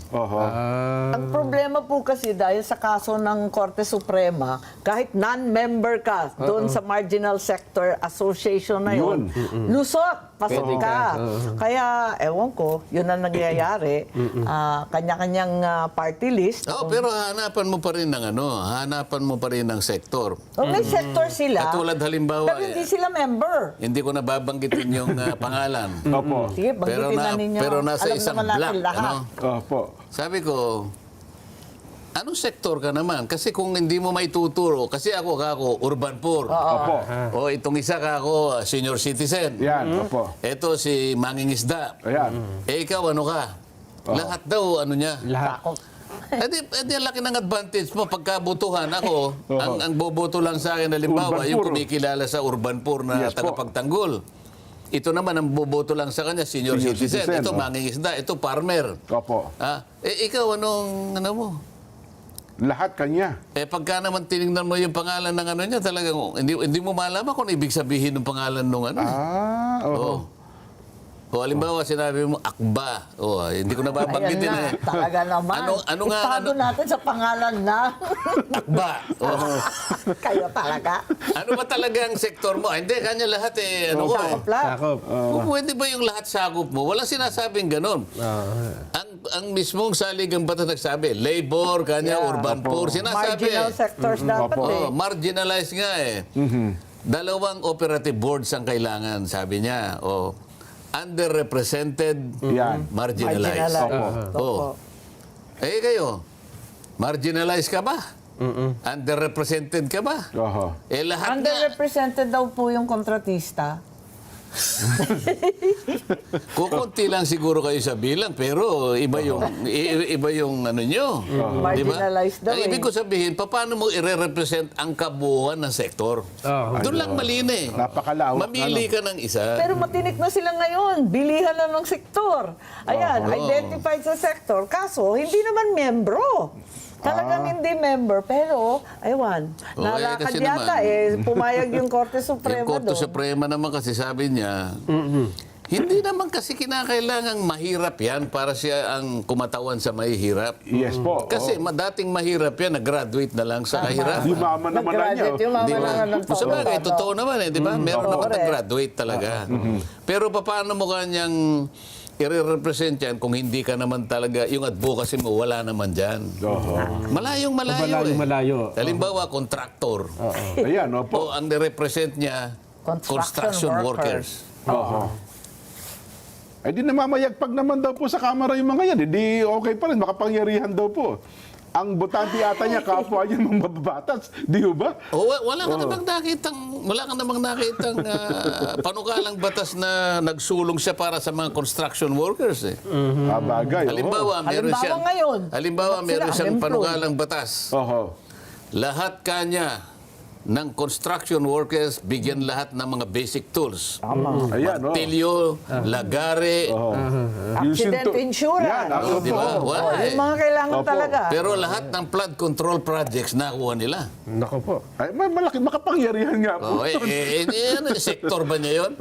Ang problema po kasi dahil sa kaso ng Korte Suprema, kahit non-member ka doon sa Marginal Sector Association na yun, lusot, pasok ka. Kaya, ewan ko, yun ang nangyayari. Kanya-kanyang party list. Pero hanapan mo pa rin ng sektor. May sector sila. Katulad halimbawa, pero hindi sila member. hindi ko nababanggitin yung pangalan. Opo. Sige, banggitin na ninyo. Pero nasa Alam isang naman natin block. lahat. Opo. Sabi ko, anong sektor ka naman? Kasi kung hindi mo maituturo, kasi ako urban poor. Opo. O itong isa ako, senior citizen. Yan, opo. Ito si mangingisda. Ayan. Ikaw ano ka? Lahat daw niya. Lahat. Edi ang laki ng advantage mo pagkabutuhan ako, ang boboto lang sa akin halimbawa, Urban yung poor. kumikilala sa urban poor na Yes po. tagapagtanggol. Ito naman ang boboto lang sa kanya, senior citizen. Ito mangingisda, ito farmer. Opo. Ikaw anong mo? Lahat kanya. Pagka naman tinignan mo yung pangalan ng niya, talagang hindi mo malaman kung ibig sabihin ng pangalan ng halimbawa, sinabi mo, Akba. Hindi ko nababanggitin Ayan na, talaga naman. Itago natin sa pangalan na. Akba. Kayo talaga. Ano ba talaga ang sektor mo? Hindi, kanya lahat Sakop lang. Pwede ba yung lahat sakop mo? Walang sinasabing ganon. Ang mismong saligang batas nagsabi, labor, kanya, urban poor. Sinasabi. Marginal sectors dapat marginalized nga Dalawang operative boards ang kailangan, sabi niya. Underrepresented, marginalized. Opo. Kayo, marginalized ka ba? Underrepresented ka ba? Lahat Underrepresented daw po yung kontratista. Kukunti lang siguro kayo sa bilang, pero iba yung nyo. Marginalized daw Ang ibig ko sabihin, paano mo i-represent ang kabuuan ng sektor? Doon lang mali Napakalawak. Mamili ka ng isa. Pero matinik na sila ngayon. Bilihan na ng sektor. Ayan, identified sa sektor. Kaso, hindi naman membro. Talagang hindi member, pero, aywan, nalakad kasi yata pumayag yung Korte Suprema Yung Korte doon. Suprema naman kasi sabi niya, hindi naman kasi kinakailangang mahirap yan para siya ang kumatawan sa mahihirap. Yes po. Kasi dating mahirap yan, nag-graduate na lang sa kahirap. Yumaman naman na niya. Di ba? Sa bagay, totoo naman di ba? Meron naman nag-graduate talaga. Pero paano mo kanyang i-represent yan kung hindi ka naman talaga, yung advocacy mo, wala naman dyan. Malayong-malayo. Halimbawa, contractor. Ayan, opo. Ang nirepresent niya, construction workers. Di namamayagpag naman daw po sa Kamara yung mga yan. Hindi okay pa rin, makapangyarihan daw po. Ang botante ata niya, kapwa niya mga mababatas. Di ba? Wala ka namang nakitang panukalang batas na nagsulong siya para sa mga construction workers. Bagay. Halimbawa, meron siyang panukalang batas. Lahat kanya ng construction workers, bigyan lahat ng mga basic tools. Martilyo, lagare, accident insurance. Yung mga kailangan talaga. Pero lahat ng flood control projects nakuha nila. Nako po. Malaki, makapangyarihan nga po. Sektor ba niya yun?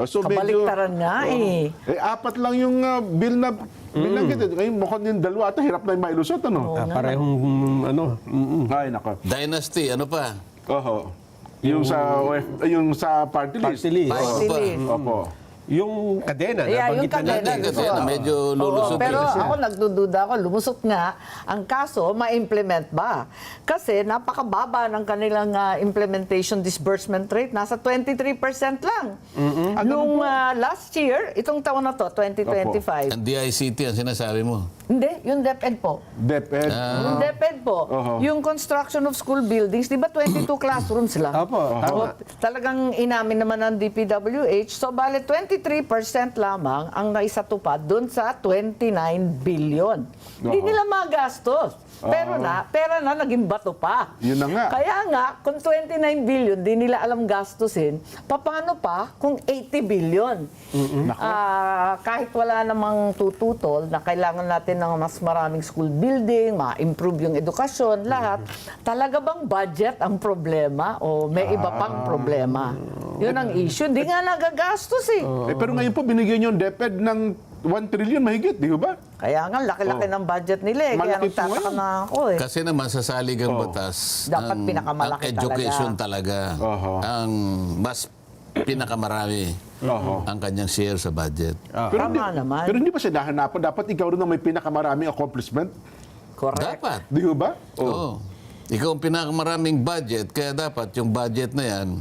So Kabaliktaran nga eh. apat lang yung bill na binanggit. Ngayon mukhang yung dalawa ata hirap na yung mailusot, ano? Parehong ano. Ay, nako. Dynasty, ano pa? Oho. Yung sa party list. Party list. Ano pa? Opo. Yung kadena, Yeah, yung nabanggit na kadena. natin. Kasi medyo Oo, lulusot pero yun. ako nagdududa ako, lumusot nga. Ang kaso, ma-implement ba? Kasi napakababa ng kanilang implementation disbursement rate. Nasa 23% lang. Nung last year, itong taon na to, 2025. Ang DICT ang sinasabi mo. Hindi, yung DepEd po. DepEd. Yung DepEd po. Yung construction of school buildings, di ba 22 classrooms lang? Opo, tama. Talagang inamin naman ng DPWH. So, bale 23% lamang ang naisatupad doon sa 29 billion. Hindi nila magastos. Pero pera na naging bato pa. Yun na nga. Kaya nga, kung 29 billion, di nila alam gastusin, paano pa kung 80 billion? Kahit wala namang tututol na kailangan natin ng mas maraming school building, ma-improve yung edukasyon, lahat, talaga bang budget ang problema o may iba pang problema? Yun ang issue. Hindi nga nagagastos eh. Pero ngayon po, binigyan yung DepEd ng 1 trillion mahigit, di ba? Kaya nga, laki-laki ng budget nila eh. Kaya Malaki po nagtataka ngayon. na ako eh. Kasi naman sa saligang batas, Dapat pinakamalaki ang education talaga, ang mas pinakamarami ang kanyang share sa budget. Tama naman. Pero hindi ba siya nahanapan? Dapat ikaw rin ang may pinakamaraming accomplishment? Correct. Dapat. Di ba? Oo. Ikaw ang pinakamaraming budget, kaya dapat yung budget na yan,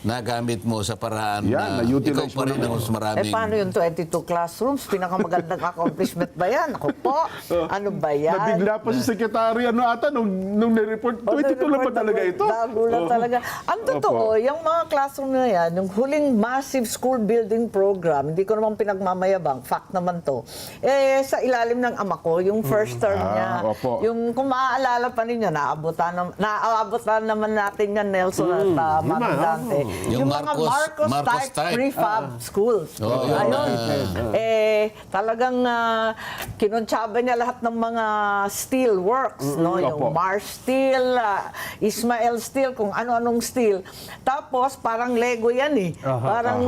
nagamit mo sa paraan na ikaw pa rin ang mas maraming... paano yung 22 classrooms? Pinakamagandang accomplishment ba yan? Ako po, ano ba yan? Nabigla pa si Secretary nung nireport. 22 lang ba talaga ito? Nagulat talaga. Ang totoo, yung mga classroom na yan, yung huling massive school building program, hindi ko naman pinagmamayabang, fact naman to, sa ilalim ng ama ko, yung first term niya, yung kung maaalala pa ninyo, naaabotan naman natin yan, Nelson at Mami Dante. Yung mga Marcos type prefab schools. Ayun. Talagang kinontsaba niya lahat ng mga steel works, no? Yung Mars Steel, Ismael Steel, kung ano-anong steel. Tapos parang Lego yan eh. Parang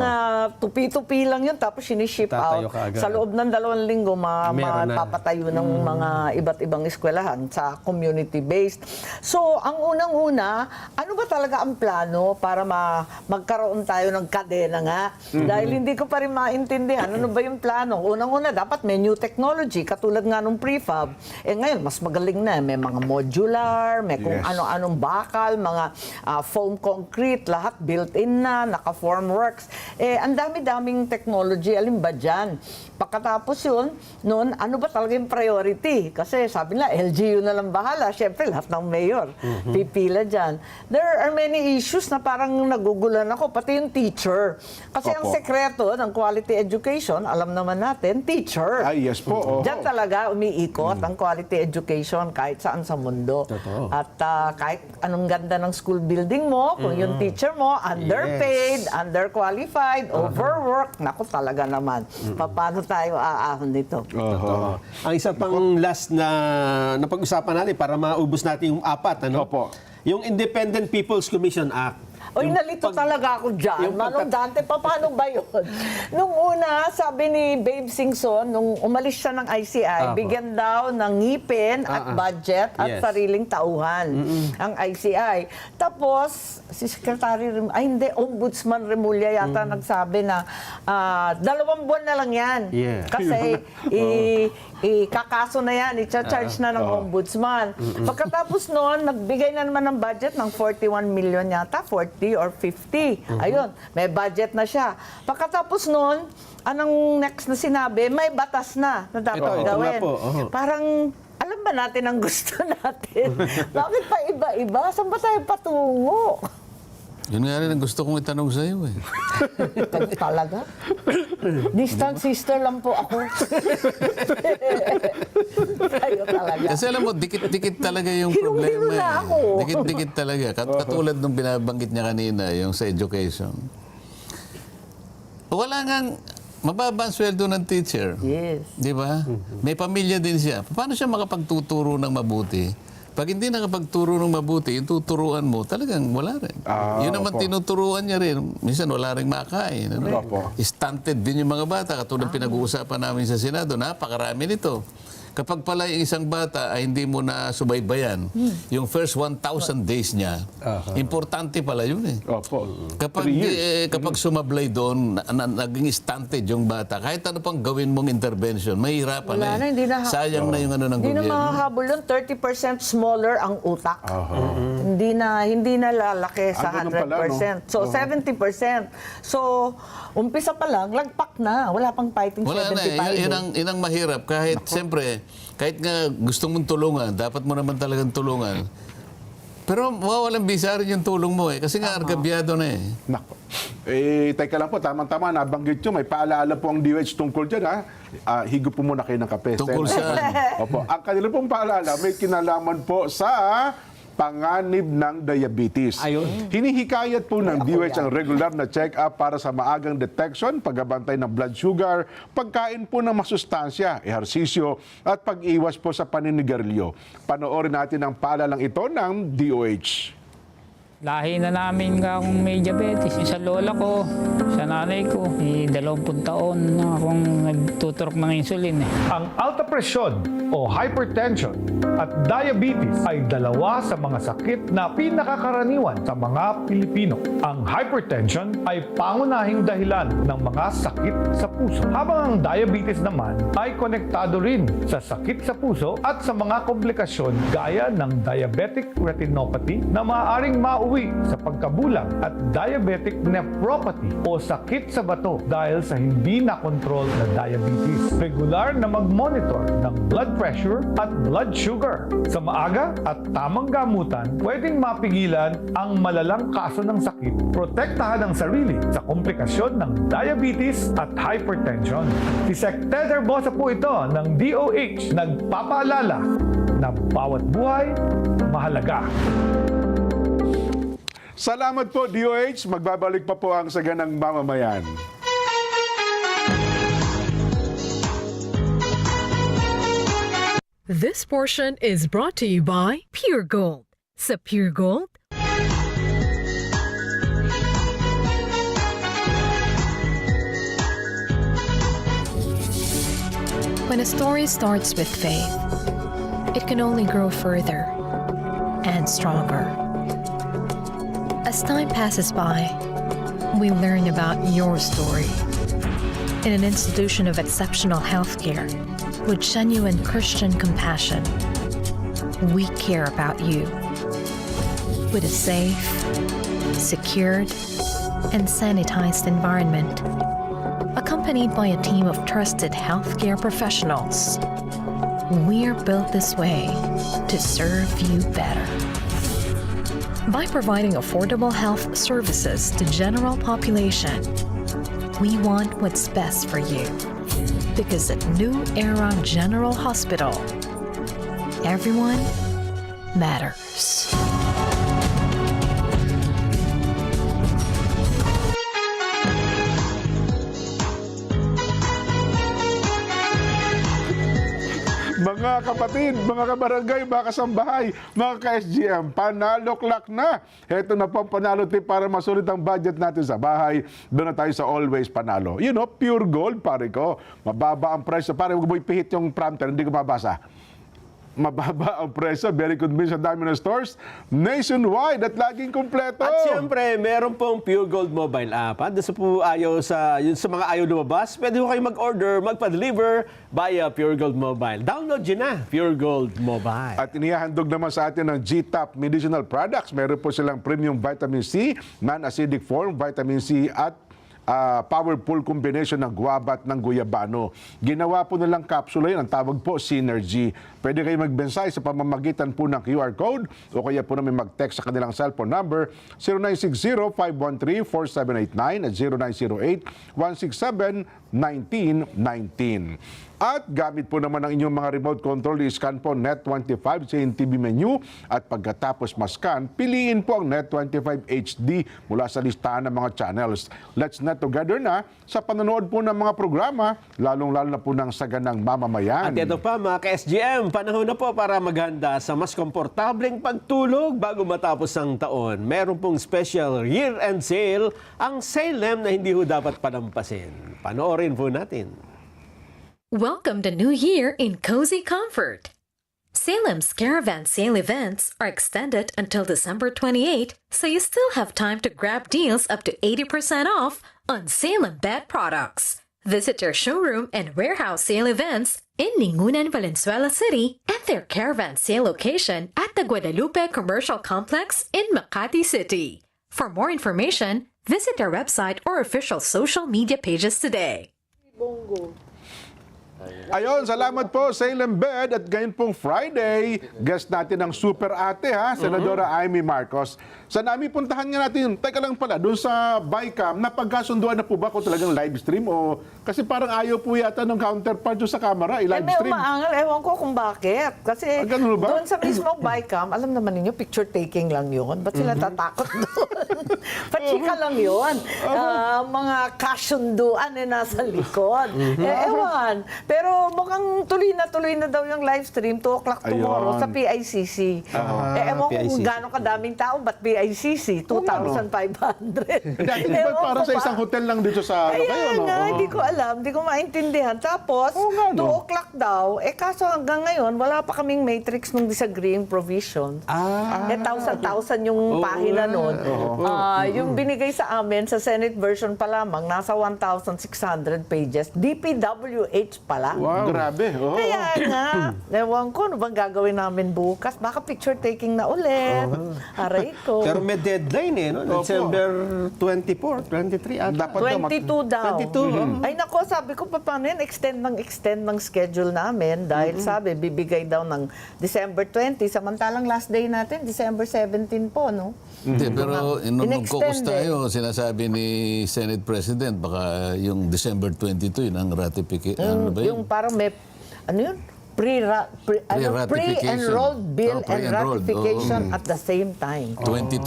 tupi-tupi lang yun, tapos siniship out. Sa loob ng 2 linggo, mapapatayo ng mga iba't ibang eskwelahan sa community-based. So, ang unang-una, ano ba talaga ang plano para magkaroon tayo ng kadena nga? Dahil hindi ko pa rin maintindihan, ano ba yung plano? Unang-una, dapat may new technology, katulad nga nung prefab. Ngayon, mas magaling na. May mga modular, may kung ano-anong bakal, mga foam concrete, lahat built-in na, naka-formworks. Ang dami-daming technology, alin ba dyan? Pagkatapos yun, noon, ano ba talaga yung priority? Kasi sabi nila, LGU na lang bahala. Siyempre, lahat ng mayor, pipila dyan. There are many issues na parang nagugulan ako, pati yung teacher. Kasi ang sekreto ng quality education, alam naman natin, teacher. Ay, yes po. Diyan talaga umiikot ang quality education kahit saan sa mundo. At kahit anong ganda ng school building mo, kung yung teacher mo, underpaid, underqualified, overworked, naku talaga naman. Paano tayo aahon nito? Ang isa pang last na napag-usapan natin para maubos natin yung 4, ano? Yung Independent People's Commission Act. Oy, nalito talaga ako dyan. Manong Dante, paano ba yun? Nung una, sabi ni Babe Singson, nung umalis siya ng ICI, bigyan daw ng ngipin at budget at sariling tauhan ang ICI. Tapos, si Secretary, Ombudsman Remulla yata nagsabi na 2 buwan na lang yan. Kasi ikakaso na yan, i-charge na ng Ombudsman. Pagkatapos noon, nagbigay na naman ng budget ng 41 million yata, 40 or 50. Ayun, may budget na siya. Pagkatapos noon, anong next na sinabi, may batas na dapat gawin. Parang, alam ba natin ang gusto natin? Bakit pa iba-iba? Saan ba tayo patungo? Yun nga rin ang gusto kong itanong sa iyo eh. Talaga? Distant sister lang po ako. Tayo talaga. Kasi alam mo, dikit-dikit talaga yung Hirong-hiro problema. na ako. Dikit-dikit talaga. Katulad nung binabanggit niya kanina, yung sa education. Wala ngang mababa ang sweldo ng teacher. Yes. Di ba? May pamilya din siya. Paano siya makapagtuturo ng mabuti Pag hindi nakapagturo ng mabuti, yung tuturuan mo, talagang wala rin. Yun naman tinuturuan niya rin. Minsan wala rin makain. Stunted din yung mga bata. Katulad pinag-uusapan namin sa Senado, napakarami nito. Kapag pala yung isang bata ay hindi mo na subaybayan, yung first 1,000 days niya, importante pala yun eh. Kapag sumablay doon, naging stunted yung bata, kahit ano pang gawin mong intervention, mahirapan Wala na, hindi na, sayang na yung ano ng hindi gobyerno. na makahabol yun. 30% smaller ang utak. Hindi na lalaki sa 100%. Pala, no? So, 70%. So, umpisa pa lang, lagpak na. Wala pang fighting Wala 75. na eh. Yun ang mahirap. Kahit siyempre, kahit nga gusto mong tulungan, dapat mo naman talagang tulungan. Pero mawawalang bisa rin yung tulong mo eh. Kasi nga argabyado na eh. Nako. Teka lang po, tamang-tama, nabanggit nyo, may paalaala po ang DOH tungkol dyan, ha? Higop po muna kayo ng kape. Tungkol saan? Opo. Ang kanila pong paalaala, may kinalaman po sa panganib ng diabetes. Hinihikayat po ng DOH ang regular na check-up para sa maagang detection, pagbabantay ng blood sugar, pagkain po ng masustansya, ehersisyo, at pag-iwas po sa paninigarilyo. Panoorin natin ang paalalang ito ng DOH. Lahi na namin kung may diabetes. Sa lola ko, sa nanay ko, 20 taon na akong nagtuturok ng insulin. Ang alta presyon o hypertension at diabetes ay dalawa sa mga sakit na pinakakaraniwan sa mga Pilipino. Ang hypertension ay pangunahing dahilan ng mga sakit sa puso, habang ang diabetes naman ay konektado rin sa sakit sa puso at sa mga komplikasyon gaya ng diabetic retinopathy na maaaring mauwi sa pagkabulag at diabetic nephropathy o sakit sa bato dahil sa hindi nakontrol na diabetes. Regular na mag-monitor ng blood pressure at blood sugar. Sa maaga at tamang gamutan, pwedeng mapigilan ang malalang kaso ng sakit. Protektahan ang sarili sa komplikasyon ng diabetes at hypertension. Si Sec. Ted Herbosa po ito ng DOH nagpapaalala na bawat buhay mahalaga. Salamat po, DOH. Magbabalik pa po ang Saganang Mamamayan. This portion is brought to you by Pure Gold. Sa Pure Gold, when a story starts with faith, it can only grow further and stronger. As time passes by, we learn about your story. In an institution of exceptional healthcare, with genuine Christian compassion, we care about you. With a safe, secured, and sanitized environment, accompanied by a team of trusted healthcare professionals, we're built this way to serve you better. By providing affordable health services to general population, we want what's best for you. Because at New Era General Hospital, everyone matters. Mga kapatid, mga kabarangay, mga kasambahay, mga ka-SGM, panalo clock na. Ito na po ang panalo tip para masulit ang budget natin sa bahay. Doon na tayo sa Always Panalo. You know, pure gold, pare ko. Mababa ang presyo. Pare, huwag mo ipihit yung prompter, hindi ko mabasa. Mababa ang presyo, very convenient sa dami ng stores, nationwide at laging kumpleto. At siyempre, meron pong Pure Gold mobile app. Doon yun sa mga ayaw lumabas, pwede ko kayo mag-order, magpa-deliver via Pure Gold Mobile. Download yun na, Pure Gold Mobile. At inihahandog naman sa atin ng G-Top Medicinal Products. Meron po silang premium vitamin C, non-acidic form, vitamin C at powerful combination ng guava at ng guyabano. Ginawa po nilang capsule yun, ang tawag po Synergy. Pwede kayo magbensay sa pamamagitan po ng QR code o kaya po namin mag-text sa kanilang cellphone number 0960-513-4789 at 0908-167-1919. At gamit po naman ang inyong mga remote control, i-scan po Net25 sa TV menu at pagkatapos ma-scan, piliin po ang Net25 HD mula sa listahan ng mga channels. Let's net together na sa panonood po ng mga programa, lalong-lalo na po ng Saganang Mamamayan. At ito pa mga ka-SGM, Panahon na po para maghanda sa mas komportableng pagtulog bago matapos ang taon. Meron pong special year-end sale ang Salem na hindi ho dapat palampasin. Panoorin po natin. Welcome to New Year in cozy comfort. Salem's Caravan Sale events are extended until December 28, so you still have time to grab deals up to 80% off on Salem bed products. Visit their showroom and warehouse sale events in Lingunan, Valenzuela City and their Caravan Sale location at the Guadalupe Commercial Complex in Makati City. For more information, visit their website or official social media pages today. Ayon, salamat po, Salem Bed. At ngayon pong Friday, guest natin ang super ate, Senadora Amy Marcos. Sa namin puntahan nga natin, teka lang pala, doon sa BICAM, napagkasunduan na po ba kung talagang live stream? O, kasi parang ayaw po yata ng counterpart doon sa camera, i-live may stream. umaangal, ewan ko kung bakit. Kasi doon sa mismo BICAM, alam naman ninyo, picture taking lang yun. Ba't sila tatakot doon? Pachika lang yun. Mga kasunduan nasa likod. Ewan. Pero mukhang tuloy na daw yung live stream, 2 o'clock tomorrow sa PICC. Ewan ko kung gano'ng kadaming tao, ba't PICC? 2,500. Dati ba parang sa isang hotel lang dito sa Ayan nga, hindi ko alam, hindi ko maintindihan. Tapos, 2 o'clock daw, kaso hanggang ngayon, wala pa kaming matrix ng disagreeing provisions. 1,000 yung pahina nun. Yung binigay sa amin sa Senate version pa lamang, nasa 1,600 pages. DPWH pala. Wow, grabe. Kaya nga, ewan ko, ano bang gagawin namin bukas? Baka picture taking na ulit. Aray ko. Pero may deadline no? December 24, 23 ata. 22 daw. 22. Ay nako, sabi ko, paano yan? Extend ng schedule namin dahil sabi, bibigay daw ng December 20, samantalang last day natin, December 17 po, no? Hindi, pero nung nag-caucus tayo, sinasabi ni Senate President, baka yung December 22, yun ang ratification. Ano ba yun? Yung parang may, ano yun? Pre-enrolled bill and ratification at the same time. 22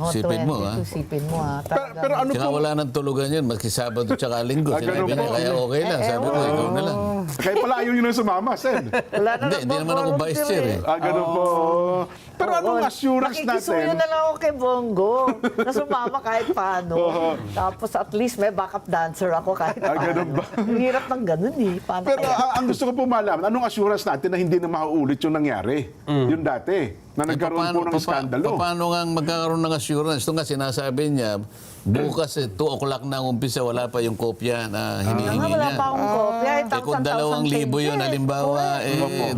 sipin mo 22, sipin mo Pero ano Tsaka wala nang tulugan yun, magkisabado tsaka linggo. Sinabi niya, kaya okay lang. Sabi ko, ikaw na lang. Kaya pala ayaw nyo na sumama, Sen. Hindi naman ako vice chair eh. Ganun po. Pero anong assurance natin? Nakikisuyo na lang ako kay Bongo na sumama kahit paano. Tapos at least may backup dancer ako kahit paano. Ganun ba? Ang hirap ng ganun Paano Pero ang gusto ko po malaman, anong assurance natin na hindi na mauulit yung nangyari? Yung dati, na nagkaroon po ng skandalo. Paano nga magkakaroon ng assurance? Ito nga sinasabi niya, bukas 2 o'clock na ang umpisa, wala pa yung kopya na hinihingi niya. Wala pa akong kopya. Kung 2,000 yun, halimbawa,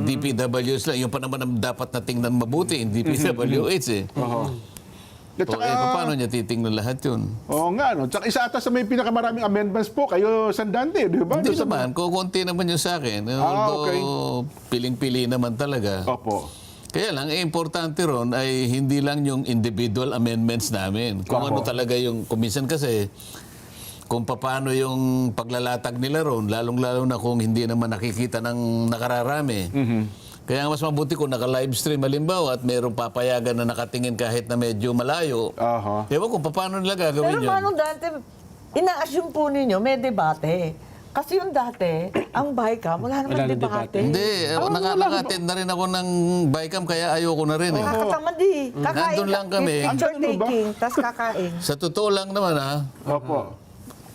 DPWH lang. Yung pa naman ang dapat na tingnan mabuti, yung DPWH paano niya titingnan lahat yun? Oo nga, no? Tsaka isa ata sa may pinakamaraming amendments po, kayo Sandante, di ba? Hindi naman, kukunti naman yung sa akin. Although, piling-pili naman talaga. Opo. Kaya lang, importante ron ay hindi lang yung individual amendments namin. Kung ano talaga yung, kuminsan kasi, kung paano yung paglalatag nila ron, lalong-lalo na kung hindi naman nakikita ng nakararami. Kaya mas mabuti kung naka-live stream halimbawa at mayroong papayagan na nakatingin kahit na medyo malayo. Ewan kung paano nila gagawin yun. Pero paano dati, ina-assume po ninyo, may debate. Kasi yung dati, ang BICAM, wala naman debate. Hindi, nakaka-attend na rin ako ng BICAM kaya ayoko na rin eh. Nakakatamad Kakain Nandun lang kami. Picture taking, tas kakain. Sa totoo lang naman Opo.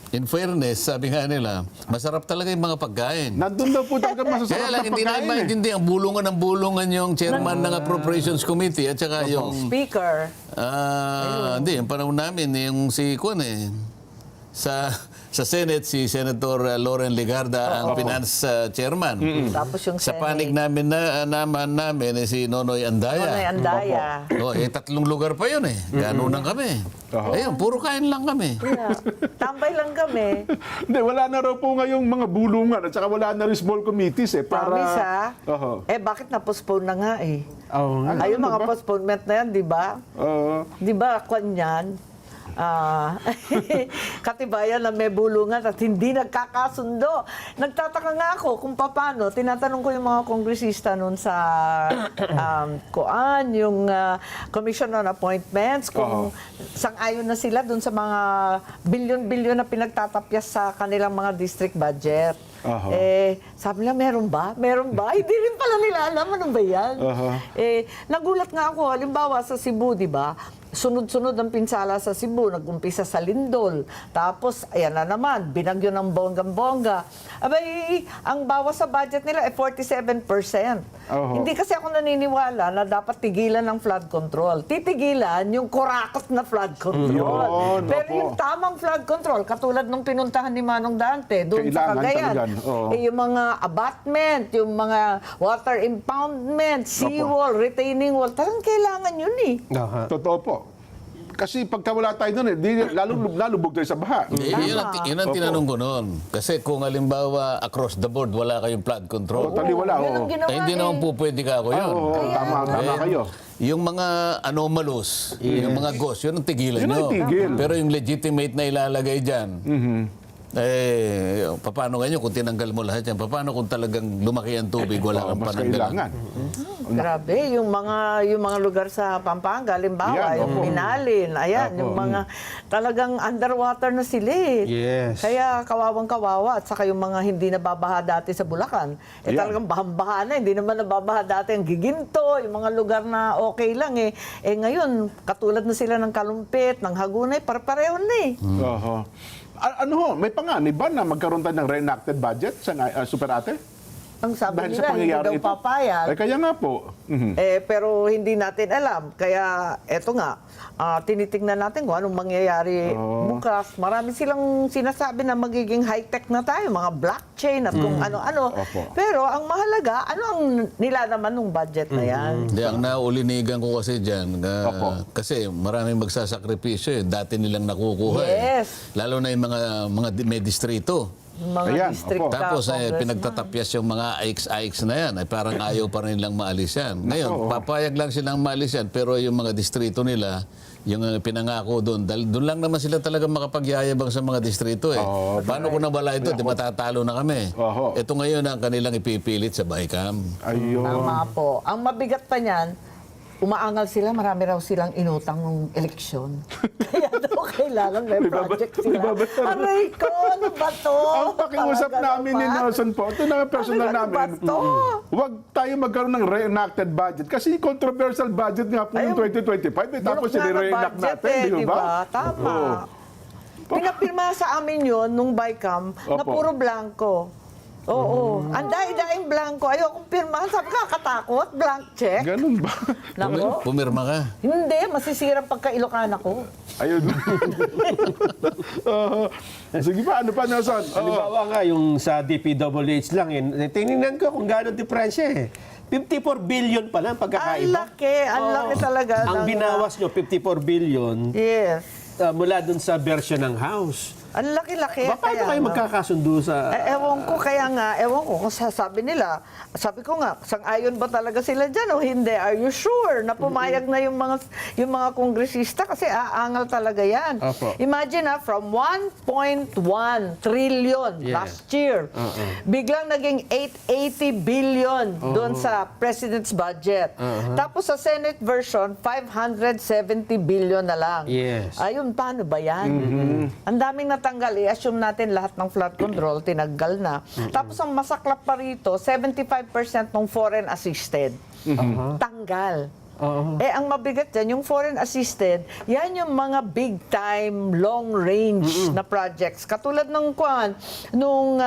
In fairness, sabi nga nila, masarap talaga yung mga pagkain. Nandun daw po talaga masasarap Kaya lang, na hindi pagkain na maintindihan ang bulungan ng bulungan yung chairman ng Appropriations Committee at saka yung... Speaker. Hindi, yung panahon namin, yung si Kuan sa Senate, si Senator Loren Legarda ang finance chairman. Tapos yung sa panig namin namin si Nonoy Andaya. Nonoy Andaya. 3 lugar pa yun eh. Ganunan kami. Ayun, puro kain lang kami. Tambay lang kami. Hindi, wala na raw po ngayong mga bulungan at saka wala na rin small committees para... Promise bakit na-postpone na nga Ayun, mga postponement na yan, di ba? Di ba, kwan yan? Katibayan na may bulungan at hindi nagkakasundo. Nagtataka nga ako kung paano. Tinatanong ko yung mga kongresista noon sa yung Commission on Appointments, kung sang-ayon na sila doon sa mga bilyon-bilyon na pinagtatapyas sa kanilang mga district budget. Sabi nila, meron ba? Meron ba? Hindi rin pala nila alam, ano ba yan? Nagulat nga ako, halimbawa sa Cebu, di ba? Sunod-sunod ang pinsala sa Cebu, nag-umpisa sa Lindol. Tapos, ayan na naman, binagyo ng bonggang-bongga. Abay, ang bawas sa budget nila ay 47%. Hindi kasi ako naniniwala na dapat tigilan ng flood control. Titigilan yung kurakot na flood control. Pero yung tamang flood control, katulad nung pinuntahan ni Manong Dante, doon sa Cagayan, yung mga abatement, yung mga water impoundment, seawall, retaining wall, talagang kailangan yun eh. Totoo po. Kasi pagka wala tayo doon, lalubog tayo sa baha. Yun ang tinanong ko noon. Kasi kung halimbawa across the board, wala kayong flood control. Totally wala. Hindi naman po pwede ka ako yun. Tama kayo. Yung mga anomalous, yung mga ghost, yun ang tigilan Yun ang nyo. tigil. Pero yung legitimate na ilalagay dyan, paano ganyan kung tinanggal mo lahat yan? Paano kung talagang lumaki ang tubig, wala kang pananggalan? Grabe, yung mga lugar sa Pampanga, halimbawa, yung Minalin, ayan, yung mga talagang underwater na sila eh. Yes. Kaya kawawang-kawawa at saka yung mga hindi nababaha dati sa Bulacan, talagang bahang-baha na, hindi naman nababaha dati ang Giginto, yung mga lugar na okay lang eh. Ngayon, katulad na sila ng Kalumpit, ng Hagunay, pareho na eh. May panganib ba na magkaroon tayo ng reenacted budget sa Super Ate? Ang sabi Dahil nila, sa hindi pangyayari daw ito? papayag. Kaya nga po. Pero hindi natin alam. Kaya eto nga, tinitingnan natin kung anong mangyayari bukas. Marami silang sinasabi na magiging high-tech na tayo, mga blockchain at kung ano-ano. Pero ang mahalaga, ano ang nilalaman ng budget na yan? Hindi, ang naulinigan ko kasi dyan, kasi maraming magsasakripisyo eh. Dati nilang nakukuha Lalo na yung mga may distrito. Mga district Tapos pinagtatapyas yung mga AIX na yan. Ay parang ayaw pa rin nilang maalis yan. Ngayon, papayag lang silang maalis yan. Pero yung mga distrito nila, yung pinangako doon, doon lang naman sila talaga makapagyayabang sa mga distrito eh. Paano kung nawala ito, di matatalo na kami. Ito ngayon ang kanilang ipipilit sa BICAM. Tama po. Ang mabigat pa niyan, umaangal sila, marami raw silang inutang ng eleksyon. Kaya daw kailangan may project sila. Aray ko, ano ba to? Ang pakiusap namin ni Nelson po, ito na personal namin, huwag tayo magkaroon ng reenacted budget. Kasi controversial budget nga po yung 2025. Tapos i-reenact natin, di ba? Tama. Pinapirma sa amin yun, nung BICAM, na puro blanco. Oo. Ang daing blanco. Ayokong pirmahan. Sabi ka, katakot? Blank check? Ganun ba? Nako. Pumirma ka? Hindi. Masisira pagka-Ilocan ako. Ayun. Sige pa, ano pa, Nelson? Halimbawa nga, yung sa DPWH lang, tinignan ko kung gano'ng diferensya eh. 54 billion pa lang pagkakaiba. Ang laki talaga. Ang binawas nyo, 54 billion. Yes. Mula dun sa version ng House. Ang laki-laki. Paano kayo magkakasundo sa... Ewan ko kung sasabi nila. Sabi ko nga, sang-ayon ba talaga sila dyan o hindi? Are you sure na pumayag na yung mga kongresista? Kasi aangal talaga yan. Imagine from 1.1 trillion last year, biglang naging 880 billion doon sa President's budget. Tapos sa Senate version, 570 billion na lang. Ayun, paano ba yan? Ang daming natanggal, i-assume natin lahat ng flood control, tinanggal na. Tapos ang masaklap pa rito, 75% ng foreign assisted. Tanggal. Ang mabigat dyan, yung foreign assisted, yan yung mga big time, long range na projects. Katulad ng nung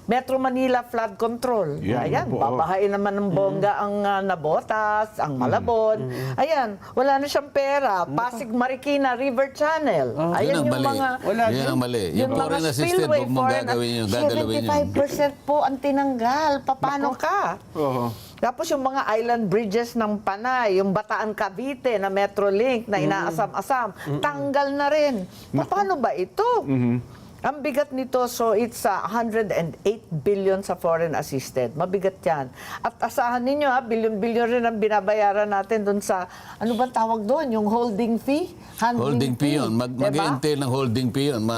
Metro Manila flood control. Ayan, babahain naman ng bongga ang Nabotas, ang Malabon. Ayan, wala na siyang pera. Pasig Marikina River Channel. Ayan yung mga... Yan ang mali. Yung foreign assisted, huwag mong gagawin yun. 75% po ang tinanggal. Paano ka? Tapos yung mga island bridges ng Panay, yung Bataan Cavite na Metrolink na inaasam-asam, tanggal na rin. Paano ba ito? Ang bigat nito, so it's 108 billion sa foreign assisted. Mabigat yan. At asahan ninyo, billion-billion rin ang binabayaran natin doon sa, ano ba tawag doon? Yung holding fee? Holding fee yun. Mag-entail ng holding fee yun.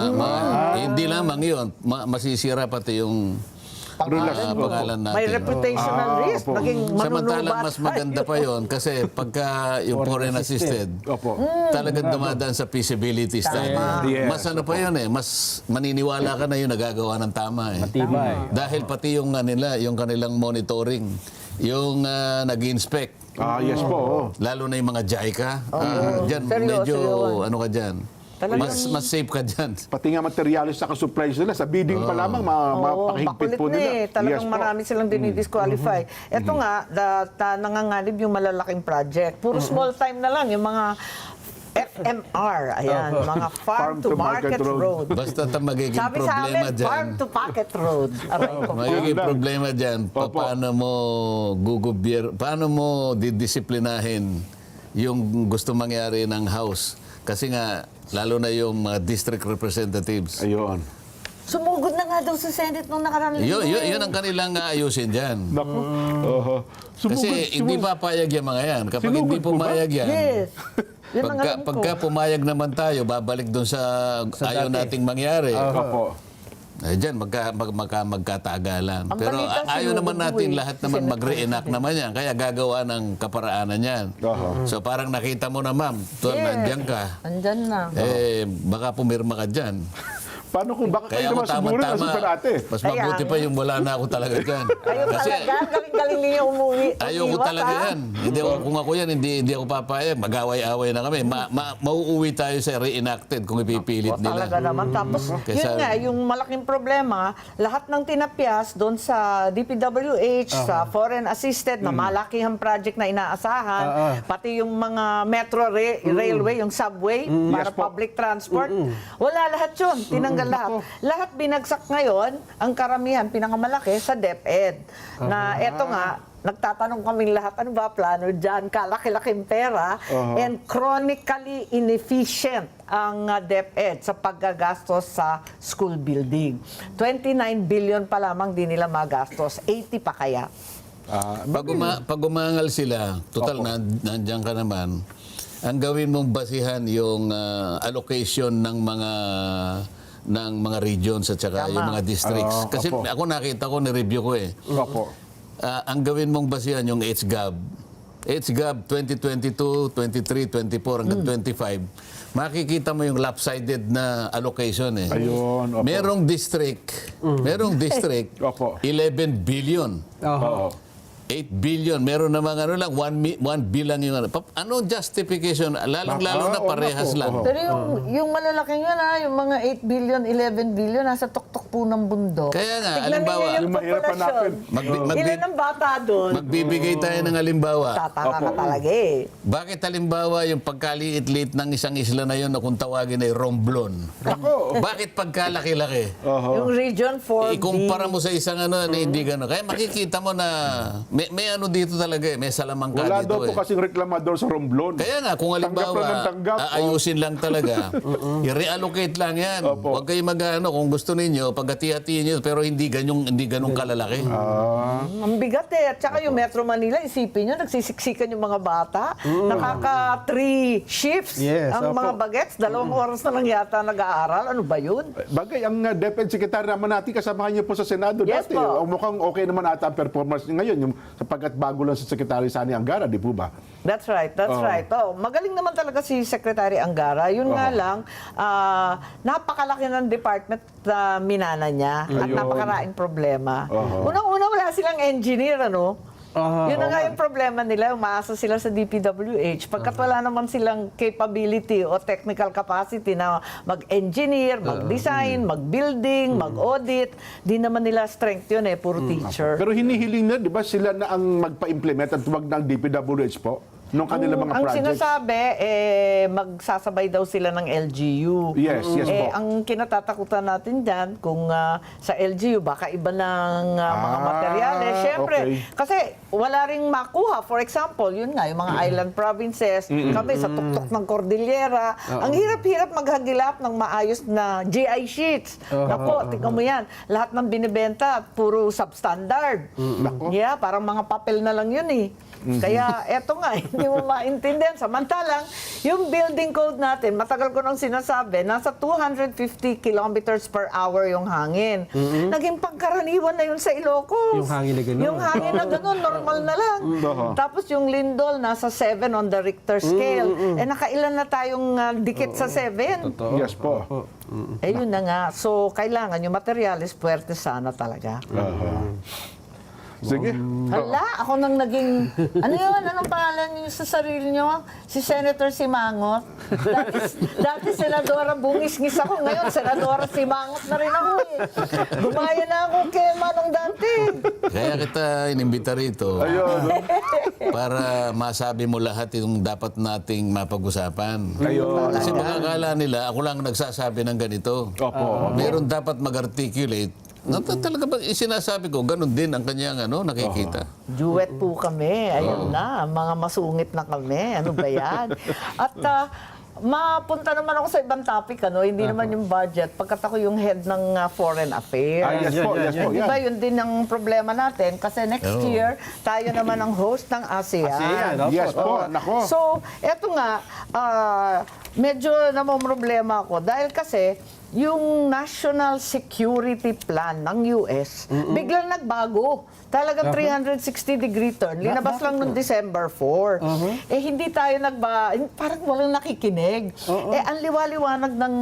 Hindi lamang yun. Masisira pati yung pangalan natin. May reputational risk. Naging Samantalang manunubat. mas maganda pa yon kasi pagka yung foreign assisted, talagang dumadaan sa feasibility study. Yes. Mas ano pa yun mas maniniwala ka na yung nagagawa ng tama eh. Matibay. Dahil pati yung nila, yung kanilang monitoring, yung nag-inspect. Yes po. Lalo na yung mga JICA. Diyan, Seryoso medyo yun. ano ka dyan. Mas safe ka dyan. Pati nga materialis sa supplies nila, sa bidding pa lamang, mapakahigpit po Makulit nila. na eh. Talagang Yes po. marami silang dinidisqualify. Ito nga, nanganganib yung malalaking project. Puro small time na lang, yung mga FMR, ayan, mga Farm to Market Road. Basta magiging Sabi sa problema amin, dyan. Farm to Pocket Road. Aray ko. Magiging problema dyan, paano mo didisiplinahin yung gusto mangyari ng House. Kasi nga, lalo na yung mga district representatives. Ayun. Sumugod na nga daw sa Senate nung nakaraan. Yun ang kanilang ayusin dyan. Naku. Kasi hindi papayag yung mga yan. Kapag hindi pumayag yan, Yes. Yun ang alam ko. pagka pumayag naman tayo, babalik doon sa ayaw nating mangyari. Opo. Diyan, magkatagalan. Ang Pero balita, ayaw naman sinubukan natin eh. lahat naman mag-reenact naman yan. Kaya gagawa ng kaparaanan yan. So parang nakita mo na, ma'am, nandiyan ka. Andyan na. Baka pumirma ka dyan. Paano kung baka Kaya kayo ako naman siguro na super ate? mas mabuti pa yung wala na ako talaga dyan. Kayo talaga, galing-galing niyo umuwi. Ayoko talaga yan. Hindi ako, kung ako yan, hindi ako papayag. Mag-away-away na kami. Mauuwi tayo sa reenacted kung ipipilit nila. Talaga naman. Tapos, yun nga, yung malaking problema, lahat ng tinapyas doon sa DPWH, sa foreign assisted, na malakihang project na inaasahan, pati yung mga metro railway, yung subway, para public transport, wala lahat yun. Tinanggal lahat. Lahat binagsak ngayon, ang karamihan, pinakamalaki, sa DepEd. Na eto nga, nagtatanong kaming lahat, ano ba plano dyan? Kalaki-laking pera and chronically inefficient ang DepEd sa paggagastos sa school building. 29 billion pa lamang din nila magastos. 80 pa kaya? Pag umangal sila, total, nandiyan ka naman, ang gawin mong basihan yung allocation ng mga regions at saka yung mga districts. Kasi ako nakita ko, ni-review ko eh. Ang gawin mong basihan yung HGAB 2022, 23, 24 hanggang 25, makikita mo yung lopsided na allocation eh. Ayun. Merong district, 11 billion. 8 billion, meron namang ano lang, 1 bilang yung ano. Anong justification? Lalong-lalo na parehas lang. Pero yung malalaking yun yung mga 8 billion, 11 billion, nasa tuktok po ng bundok. Kaya nga, Tignan halimbawa, ninyo yung yung mahirap populasyon. Ilan ang bata doon? Magbibigay tayo ng halimbawa. Tataka ka talaga eh. Bakit halimbawa yung pagkaliit-liit ng isang isla na yun na kung tawagin ay Romblon? Bakit pagkalaki-laki? Yung Region 4D. Ikumpara mo sa isang ano na hindi gano'n. Kaya makikita mo na may ano dito talaga eh. May salamangka Wala dito daw po kasing reklamador sa Romblon. Kaya nga, kung halimbawa, aayusin lang talaga, i-reallocate lang yan. Huwag kayo mag-ano, kung gusto ninyo, pag-hati-hatiin nyo, pero hindi ganong kalalaki. Ang bigat eh. At saka yung Metro Manila, isipin nyo, nagsisiksikan yung mga bata. Nakaka 3 shifts ang mga bagets. 2 oras na lang yata nag-aaral. Ano ba yun? Bagay, ang DepEd Secretary naman natin, kasamahan niyo po sa Senado Yes dati. po. Mukhang okay naman ata ang performance niya ngayon, yung sapagkat bago lang si Secretary Sani Angara, di po ba? That's right, that's right. Magaling naman talaga si Secretary Angara. Yun nga lang, napakalaki ng department na minana niya at napakaraing problema. Unang-una, wala silang engineer, ano? Yun na nga yung problema nila, umaasa sila sa DPWH. Pagkat wala naman silang capability o technical capacity na mag-engineer, mag-design, mag-building, mag-audit, di naman nila strength yun eh, puro teacher. Pero hinihiling na, di ba, sila na ang magpa-implement at huwag ng DPWH po? Nung kanila mga ang projects. sinasabi, magsasabay daw sila ng LGU. Yes po. Ang kinatatakutan natin dyan, kung sa LGU, baka iba ng mga materyales. Siyempre, kasi wala ring makuha. For example, yun nga, yung mga island provinces, kami sa tuktok ng Cordillera. Ang hirap-hirap maghagilap ng maayos na GI sheets. Naku, tingnan mo yan. Lahat ng binibenta, puro substandard. Yeah, parang mga papel na lang yun eh. Kaya eto nga, hindi mo maintindihan. Samantalang, yung building code natin, matagal ko nang sinasabi, nasa 250 kilometers per hour yung hangin. Naging pangkaraniwan na yun sa Ilocos. Yung hangin na ganun. Yung hangin na ganun, normal na lang. Tapos yung lindol, nasa 7 on the Richter scale. Nakailan na tayong dikit sa 7. Yes po. Yun na nga. So, kailangan yung materialis puwerte sana talaga. Sige. Hala, ako nang naging, ano yun? Anong pangalan niyo sa sarili niyo? Si Senator Simangot. Dati Senadora Bungis-ngis ako. Ngayon, Senadora Simangot na rin ako eh. Gumaya na ako kay Manong dati. Kaya kita inimbita rito para masabi mo lahat yung dapat nating mapag-usapan. Kasi baka akala nila, ako lang nagsasabi ng ganito. Meron dapat mag-articulate. Talaga ba sinasabi ko, ganun din ang kanyang nakikita. Duet po kami. Ayun na, mga masungit na kami. Ano ba yan? At mapunta naman ako sa ibang topic, hindi naman yung budget. Pagkat ako yung head ng Foreign Affairs. Yes po. Di ba yun din ang problema natin? Kasi next year, tayo naman ang host ng ASEAN. Yes po. Nako. So, eto nga, medyo namomroblema ako. Dahil kasi, yung National Security Plan ng US, biglang nagbago. Talagang 360-degree turn. Linabas lang noong December 4. Hindi tayo parang walang nakikinig. Ang liwaliwanag ng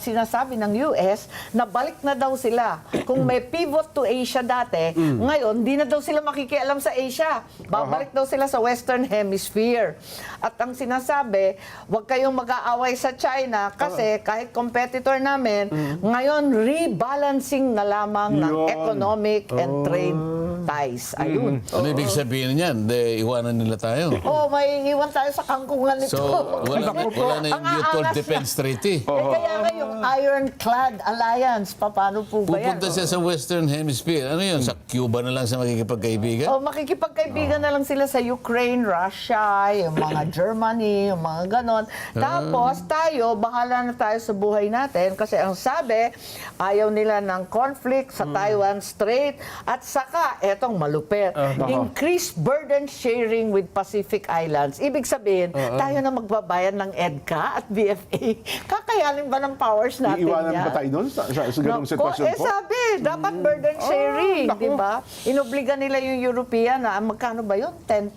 sinasabi ng US, na balik na daw sila. Kung may pivot to Asia dati, ngayon, di na daw sila makikialam sa Asia. Babalik daw sila sa Western Hemisphere. At ang sinasabi, huwag kayong mag-aaway sa China kasi kahit competitor namin, ngayon, rebalancing na lamang ng economic and trade ties. Ayun. Ano ibig sabihin niyan? Iwanan nila tayo. May iwan tayo sa kangkungan nito. So, wala na yung Mutual Defense Treaty. Kaya nga yung Ironclad Alliance, paano po ba yan? Pupunta siya sa Western Hemisphere. Ano yun? Sa Cuba na lang sa makikipagkaibigan? Makikipagkaibigan na lang sila sa Ukraine, Russia, yung mga Germany, yung mga ganon. Tapos tayo, bahala na tayo sa buhay natin kasi ang sabi, ayaw nila ng conflict sa Taiwan Strait at saka, etong malupit, increased burden sharing with Pacific Islands. Ibig sabihin, tayo na magbabayad ng EDCA at BFA. Kakayanin ba ng powers natin Iiwanan yan? ba tayo nun sa ganung sitwasyon po? Sabi, dapat burden sharing, di ba? Inobliga nila yung European na, magkano ba yun? 5%?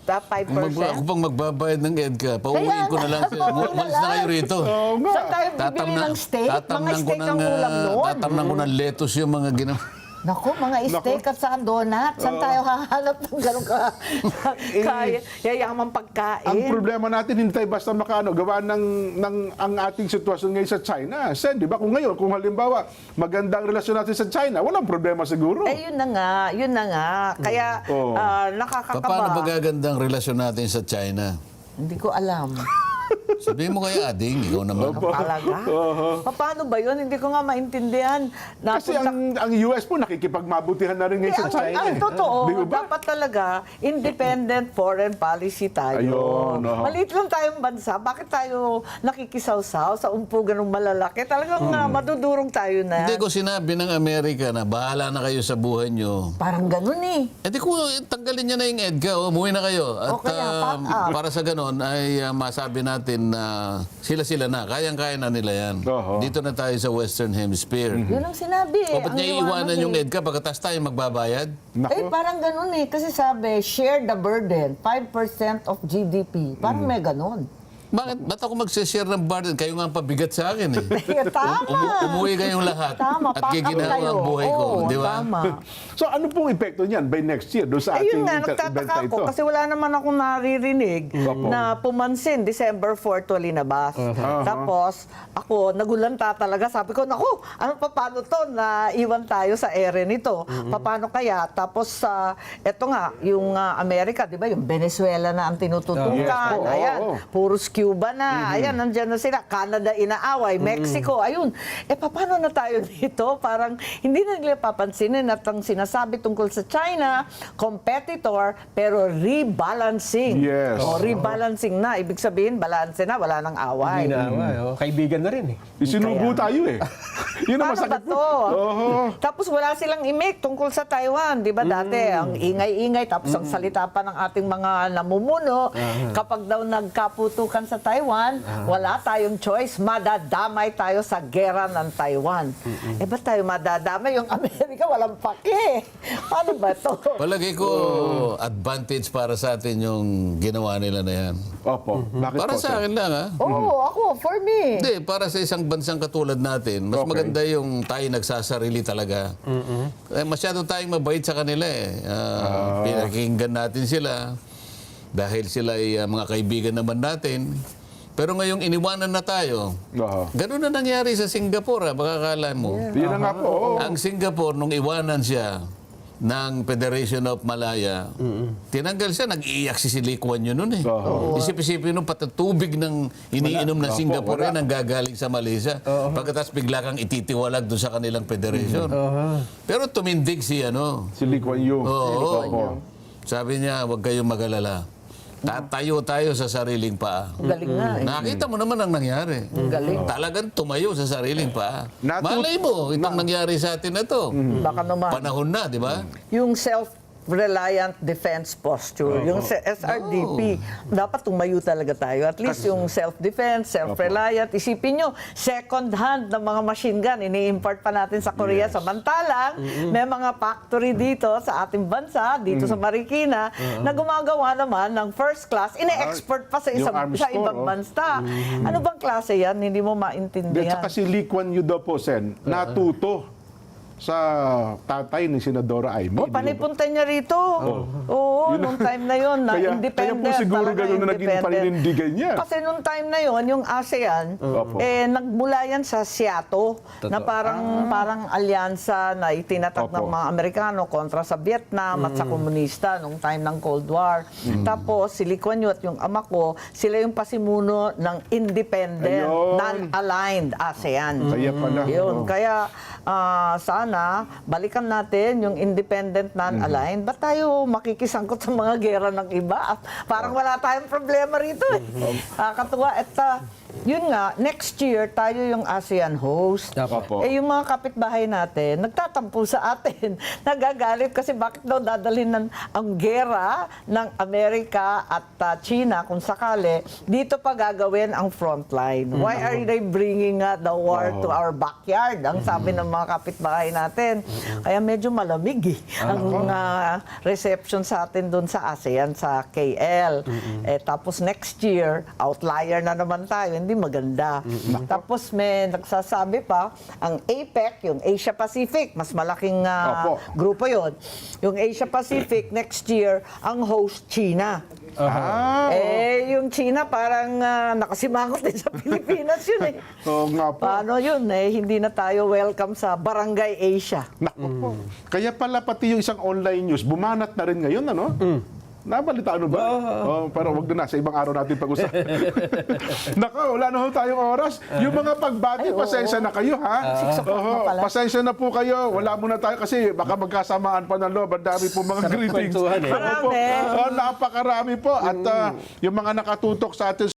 Ako pang magbabayad ng EDCA, pauwiin ko na lang. Malis na kayo rito. Saan tayo bibili ng steak? Mga steak ang ulam noon. Tatamnan ko ng lettuce yung mga ginawa. Naku, mga steak at saka donut. Saan tayo hahanap ng gano'ng yayamang pagkain? Ang problema natin, hindi tayo basta gawa ng ang ating sitwasyon ngayon sa China. Sen, di ba? Kung halimbawa, magandang relasyon natin sa China, walang problema siguro. Yun na nga. Kaya, nakakakaba. Paano ba gagandang relasyon natin sa China? Hindi ko alam. Sabihin mo kaya, Ading, ikaw naman. Talaga? Paano ba yun? Hindi ko nga maintindihan. Kasi ang US po nakikipagmabutihan na rin ngayon sa China. Ang totoo, dapat talaga independent foreign policy tayo. Ayun, Maliit lang tayong bansa. Bakit tayo nakikisawsaw sa umpugan ng malalaki? Talagang madudurog tayo na. Hindi ko sinabi ng Amerika na bahala na kayo sa buhay nyo. Parang ganun eh. Hindi ko tanggalin niya na yung EDCA. Umuwi na kayo. At para sa ganun ay masabi natin na sila na. Kayang-kaya na nila yan. Dito na tayo sa Western Hemisphere. Yun ang sinabi eh. O ba't niya iiwanan yung EDCA pagkatas tayo magbabayad? Parang ganun eh. Kasi sabi, share the burden. 5% of GDP. Parang may ganun. Ba't ako mag-share ng burden? Kayo nga ang pabigat sa akin eh. Tama. Umuwi kayong lahat. Tama. At giginawa ang buhay ko. Di ba? Tama. So ano pong epekto niyan by next year doon sa ating Ayun nga, nagtataka ito? ako kasi wala naman akong naririnig na pumansin December 4 to linabas. Tapos ako, nagulanta talaga. Sabi ko, naku, paano to na iwan tayo sa ere nito? Paano kaya? Tapos eto nga, yung Amerika, di ba, yung Venezuela na ang tinututukan. Ayan, puro Cuba na, ayan, nandiyan na sila. Canada inaaway, Mexico, ayun. Paano na tayo dito? Parang hindi na nila papansinin at ang sinasabi tungkol sa China, competitor, pero rebalancing. Yes. Rebalancing na. Ibig sabihin, balance na, wala nang away. Hindi na away. Kaibigan na rin eh. Isinubo tayo eh. Yun ang Paano ba masakit po. to? Tapos wala silang imik tungkol sa Taiwan. Di ba dati, ang ingay-ingay, tapos ang salita pa ng ating mga namumuno, kapag daw nagkaputukan sa Taiwan, wala tayong choice, madadamay tayo sa gera ng Taiwan. Ba't tayo madadamay? Yung Amerika, walang pake. Paano ba to? Palagay ko, advantage para sa atin yung ginawa nila na yan. Opo. Bakit Para po, sa akin lang, ha? Ako, for me. Hindi, para sa isang bansang katulad natin, mas maganda yung tayo nagsasarili talaga. Masyado tayong mabait sa kanila eh. Pinakinggan natin sila dahil sila ay mga kaibigan naman natin. Pero ngayong iniwanan na tayo, ganun na nangyari sa Singapore, baka akala mo. Yun na nga po. Ang Singapore, nung iwanan siya ng Federation of Malaya, tinanggal siya, nag-iiyak si Lee Kuan Yew nun eh. Isip-isipin nung patutubig ng iniinom ng Singapore ang gagaling sa Malaysia. Pagkatapos bigla kang ititiwalag doon sa kanilang federation. Pero tumindig si Lee Kuan Yew. Sabi niya, huwag kayong mag-alala. Tatayo tayo sa sariling paa. Galing nga. Nakita mo naman ang nangyari. Galing. Talagang tumayo sa sariling paa. Malay mo, itong nangyari sa atin na to. Baka naman. Panahon na, di ba? Yung self-reliant defense posture, yung SRDP, dapat tumayo talaga tayo. At least yung self-defense, self-reliant, isipin nyo, second hand ng mga machine gun, ini-import pa natin sa Korea. Samantalang, may mga factory dito sa ating bansa, dito sa Marikina, na gumagawa naman ng first class, ine-export pa sa ibang bansa. Ano bang klase yan? Hindi mo maintindihan. At saka si Lee Kuan Yew daw po, Sen, natuto sa tatay ni Senadora Amy. Panipunta niya rito. Nung time na yun, na independent. Kaya po siguro gano'n na naging paninindigan niya. Kasi nung time na yun, yung ASEAN, nagmula yan sa Seattle, na parang alyansa na itinatak ng mga Amerikano kontra sa Vietnam at sa komunista nung time ng Cold War. Tapos, si Lee Kuan Yew at yung ama ko, sila yung pasimuno ng independent, non-aligned ASEAN. Kaya pala. Yun. Kaya, sana balikan natin yung independent non-aligned. Ba't tayo makikisangkot sa mga gera ng iba? Parang wala tayong problema rito eh. Katuwa. At yun nga, next year tayo yung ASEAN host. Yung mga kapitbahay natin, nagtatampo sa atin. Nagagalit kasi bakit daw dadalhin ang gera ng Amerika at China kung sakali, dito pa gagawin ang frontline. Why are they bringing the war to our backyard? Ang sabi ng mga kapitbahay natin. Kaya medyo malamig ang reception sa atin doon sa ASEAN, sa KL. Tapos next year, outlier na naman tayo, hindi maganda. Tapos may nagsasabi pa, ang APEC, yung Asia Pacific, mas malaking grupo yon. Yung Asia Pacific, next year, ang host China. Yung China parang nakasimangot din sa Pilipinas yun eh. Paano yun eh, hindi na tayo welcome sa Barangay Asia. Kaya pala pati yung isang online news, bumanat na rin ngayon, ano? Nabalitaan ba? Pero wag na, sa ibang araw natin pag-usapan. Nako, wala na ho tayong oras. Yung mga pagbati, pasensya na kayo, ha? Pasensya na po kayo. Wala muna tayo kasi baka magkasamaan pa ng loob. Ang dami po mga greetings. Marami. Napakarami po. At yung mga nakatutok sa atin